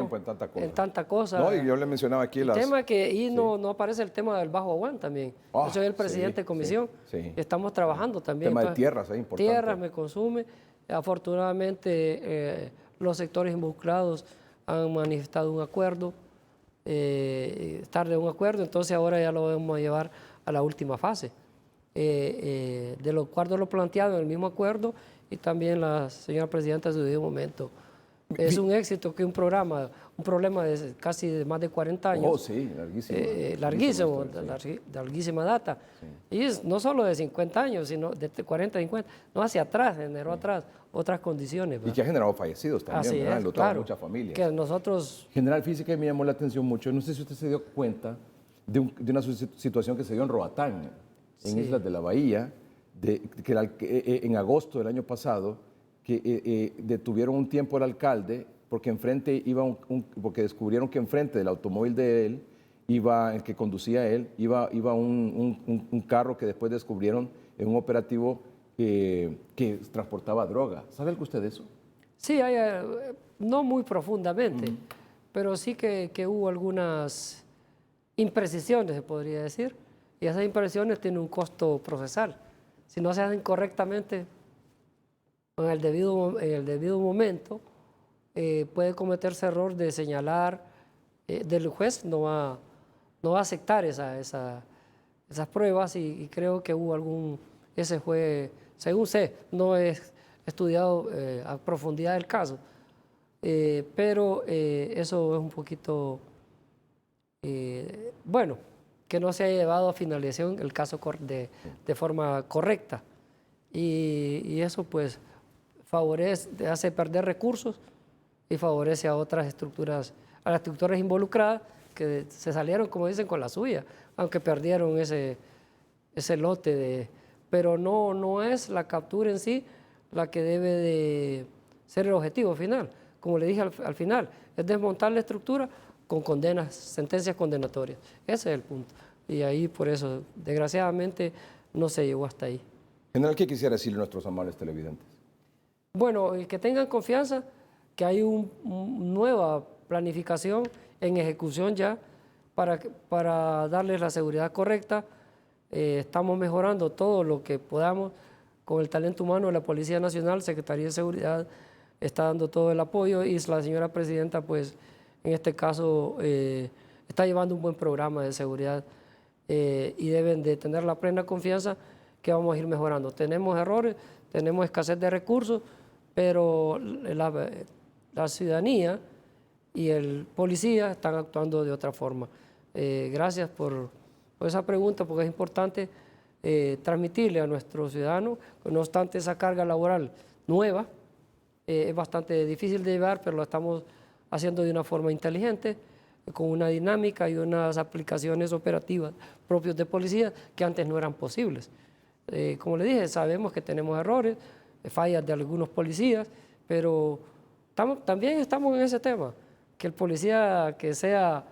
[SPEAKER 4] en tanta cosa.
[SPEAKER 2] No, y yo le mencionaba aquí
[SPEAKER 4] el tema que ahí no aparece el tema del bajo aguán también. Yo soy el presidente de comisión. Estamos trabajando también.
[SPEAKER 2] El tema de tierras es importante.
[SPEAKER 4] Tierras me consume. Afortunadamente los sectores involucrados han manifestado un acuerdo, estar de un acuerdo, entonces ahora ya lo vamos a llevar a la última fase. De los acuerdos lo planteado en el mismo acuerdo, y también la señora presidenta en su debido momento. Es un éxito que un problema de casi de más de 40 años.
[SPEAKER 2] Oh, sí, larguísimo.
[SPEAKER 4] Larguísima data. Sí. Y no solo de 50 años, sino de 40, 50, no hacia atrás, generó atrás otras condiciones, ¿verdad?
[SPEAKER 2] Y que ha generado fallecidos también, ¿verdad?
[SPEAKER 4] Claro,
[SPEAKER 2] muchas familias.
[SPEAKER 4] Que nosotros...
[SPEAKER 2] General, fíjese que me llamó la atención mucho, no sé si usted se dio cuenta de una situación que se dio en Roatán, en Islas de la Bahía, en agosto del año pasado, que detuvieron un tiempo al alcalde porque enfrente iba porque descubrieron que enfrente del automóvil de él, el que conducía él, iba un carro que después descubrieron en un operativo que transportaba droga. ¿Sabe algo usted de eso?
[SPEAKER 4] Sí, no muy profundamente, pero sí que hubo algunas imprecisiones, se podría decir, y esas imprecisiones tienen un costo procesal. Si no se hacen correctamente en el debido momento, puede cometerse error de señalar, del juez no va a aceptar esas pruebas, y creo que hubo ese fue, según sé, no he estudiado a profundidad el caso, pero eso es un poquito, bueno, que no se haya llevado a finalización el caso de forma correcta, y eso pues hace perder recursos y favorece a otras estructuras, a las estructuras involucradas que se salieron, como dicen, con la suya, aunque perdieron ese lote pero no es la captura en sí la que debe de ser el objetivo final. Como le dije al final, es desmontar la estructura con sentencias condenatorias. Ese es el punto. Y ahí, por eso, desgraciadamente, no se llegó hasta ahí.
[SPEAKER 2] General, ¿qué quisiera decirle a nuestros amables televidentes?
[SPEAKER 4] Bueno, que tengan confianza que hay una nueva planificación en ejecución ya para darles la seguridad correcta. Estamos mejorando todo lo que podamos con el talento humano de la Policía Nacional. Secretaría de Seguridad está dando todo el apoyo, y la señora presidenta, pues, en este caso, está llevando un buen programa de seguridad, y deben de tener la plena confianza que vamos a ir mejorando. Tenemos errores, tenemos escasez de recursos, pero la ciudadanía y el policía están actuando de otra forma. Gracias por esa pregunta, porque es importante transmitirle a nuestros ciudadanos, no obstante esa carga laboral nueva, es bastante difícil de llevar, pero lo estamos haciendo de una forma inteligente, con una dinámica y unas aplicaciones operativas propias de policía que antes no eran posibles. Como le dije, sabemos que tenemos errores, fallas de algunos policías, pero también estamos en ese tema, que el policía que sea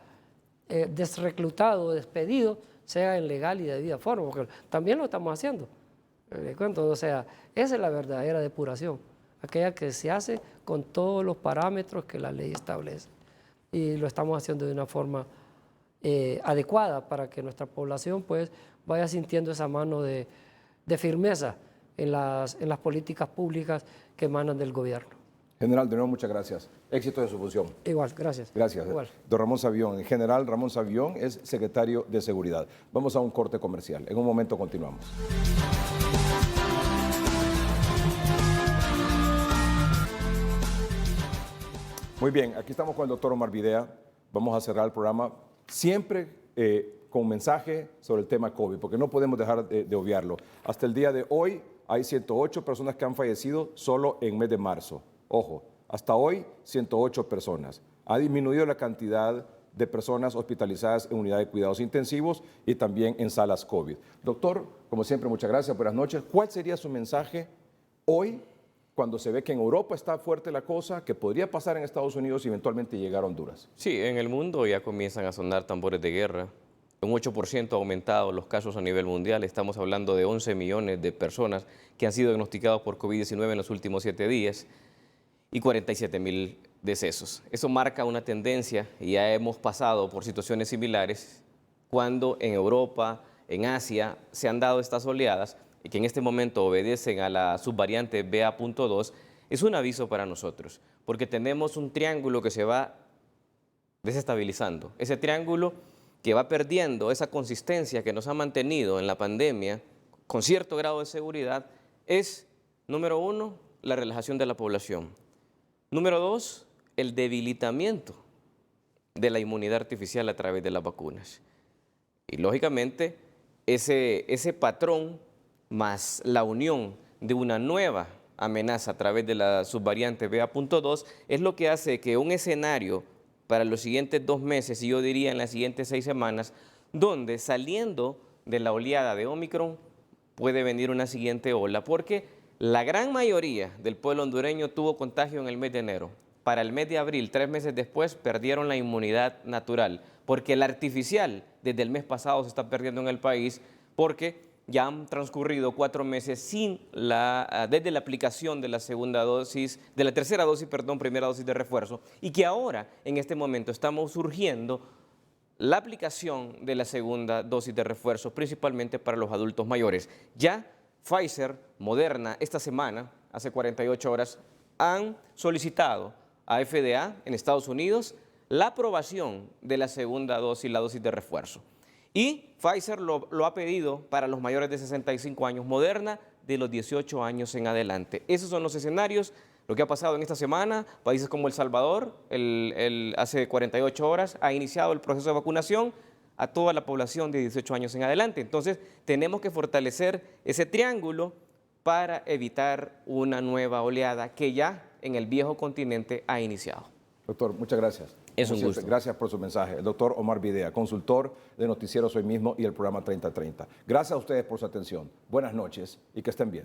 [SPEAKER 4] desreclutado, despedido, sea en legal y de debida forma, porque también lo estamos haciendo. O sea, esa es la verdadera depuración, aquella que se hace con todos los parámetros que la ley establece, y lo estamos haciendo de una forma adecuada para que nuestra población pues vaya sintiendo esa mano de firmeza en las políticas públicas que emanan del gobierno.
[SPEAKER 2] General, de nuevo, muchas gracias. Éxito de su función.
[SPEAKER 4] Igual, gracias.
[SPEAKER 2] Gracias.
[SPEAKER 4] Igual.
[SPEAKER 2] Don Ramón Savión, el general Ramón Savión es secretario de Seguridad. Vamos a un corte comercial. En un momento continuamos. Muy bien, aquí estamos con el doctor Omar Videa. Vamos a cerrar el programa siempre con un mensaje sobre el tema COVID, porque no podemos dejar de obviarlo. Hasta el día de hoy hay 108 personas que han fallecido solo en mes de marzo. Ojo, hasta hoy 108 personas. Ha disminuido la cantidad de personas hospitalizadas en unidades de cuidados intensivos y también en salas COVID. Doctor, como siempre, muchas gracias, buenas noches. ¿Cuál sería su mensaje hoy cuando se ve que en Europa está fuerte la cosa, que podría pasar en Estados Unidos y eventualmente llegar a Honduras?
[SPEAKER 5] Sí, en el mundo ya comienzan a sonar tambores de guerra. Un 8% ha aumentado los casos a nivel mundial. Estamos hablando de 11 millones de personas que han sido diagnosticados por COVID-19 en los últimos 7 días y 47.000 decesos. Eso marca una tendencia y ya hemos pasado por situaciones similares cuando en Europa, en Asia, se han dado estas oleadas y que en este momento obedecen a la subvariante BA.2, es un aviso para nosotros, porque tenemos un triángulo que se va desestabilizando. Ese triángulo que va perdiendo esa consistencia que nos ha mantenido en la pandemia con cierto grado de seguridad es, número 1, la relajación de la población. Número 2, el debilitamiento de la inmunidad artificial a través de las vacunas. Y lógicamente, ese patrón más la unión de una nueva amenaza a través de la subvariante BA.2 es lo que hace que un escenario para los siguientes 2 meses, y yo diría en las siguientes 6 semanas, donde saliendo de la oleada de Omicron puede venir una siguiente ola, porque la gran mayoría del pueblo hondureño tuvo contagio en el mes de enero. Para el mes de abril, 3 meses después, perdieron la inmunidad natural, porque la artificial desde el mes pasado se está perdiendo en el país, porque ya han transcurrido 4 meses desde la aplicación de la tercera dosis, primera dosis de refuerzo, y que ahora, en este momento, estamos surgiendo la aplicación de la segunda dosis de refuerzo, principalmente para los adultos mayores. Ya Pfizer, Moderna, esta semana, hace 48 horas, han solicitado a FDA en Estados Unidos la aprobación de la segunda dosis, la dosis de refuerzo. Y Pfizer lo ha pedido para los mayores de 65 años, Moderna de los 18 años en adelante. Esos son los escenarios, lo que ha pasado en esta semana. Países como El Salvador, hace 48 horas, ha iniciado el proceso de vacunación a toda la población de 18 años en adelante. Entonces, tenemos que fortalecer ese triángulo para evitar una nueva oleada que ya en el viejo continente ha iniciado.
[SPEAKER 2] Doctor, muchas gracias.
[SPEAKER 5] Es un gusto.
[SPEAKER 2] Gracias por su mensaje. El doctor Omar Videa, consultor de Noticieros Hoy Mismo y el programa 3030. Gracias a ustedes por su atención. Buenas noches y que estén bien.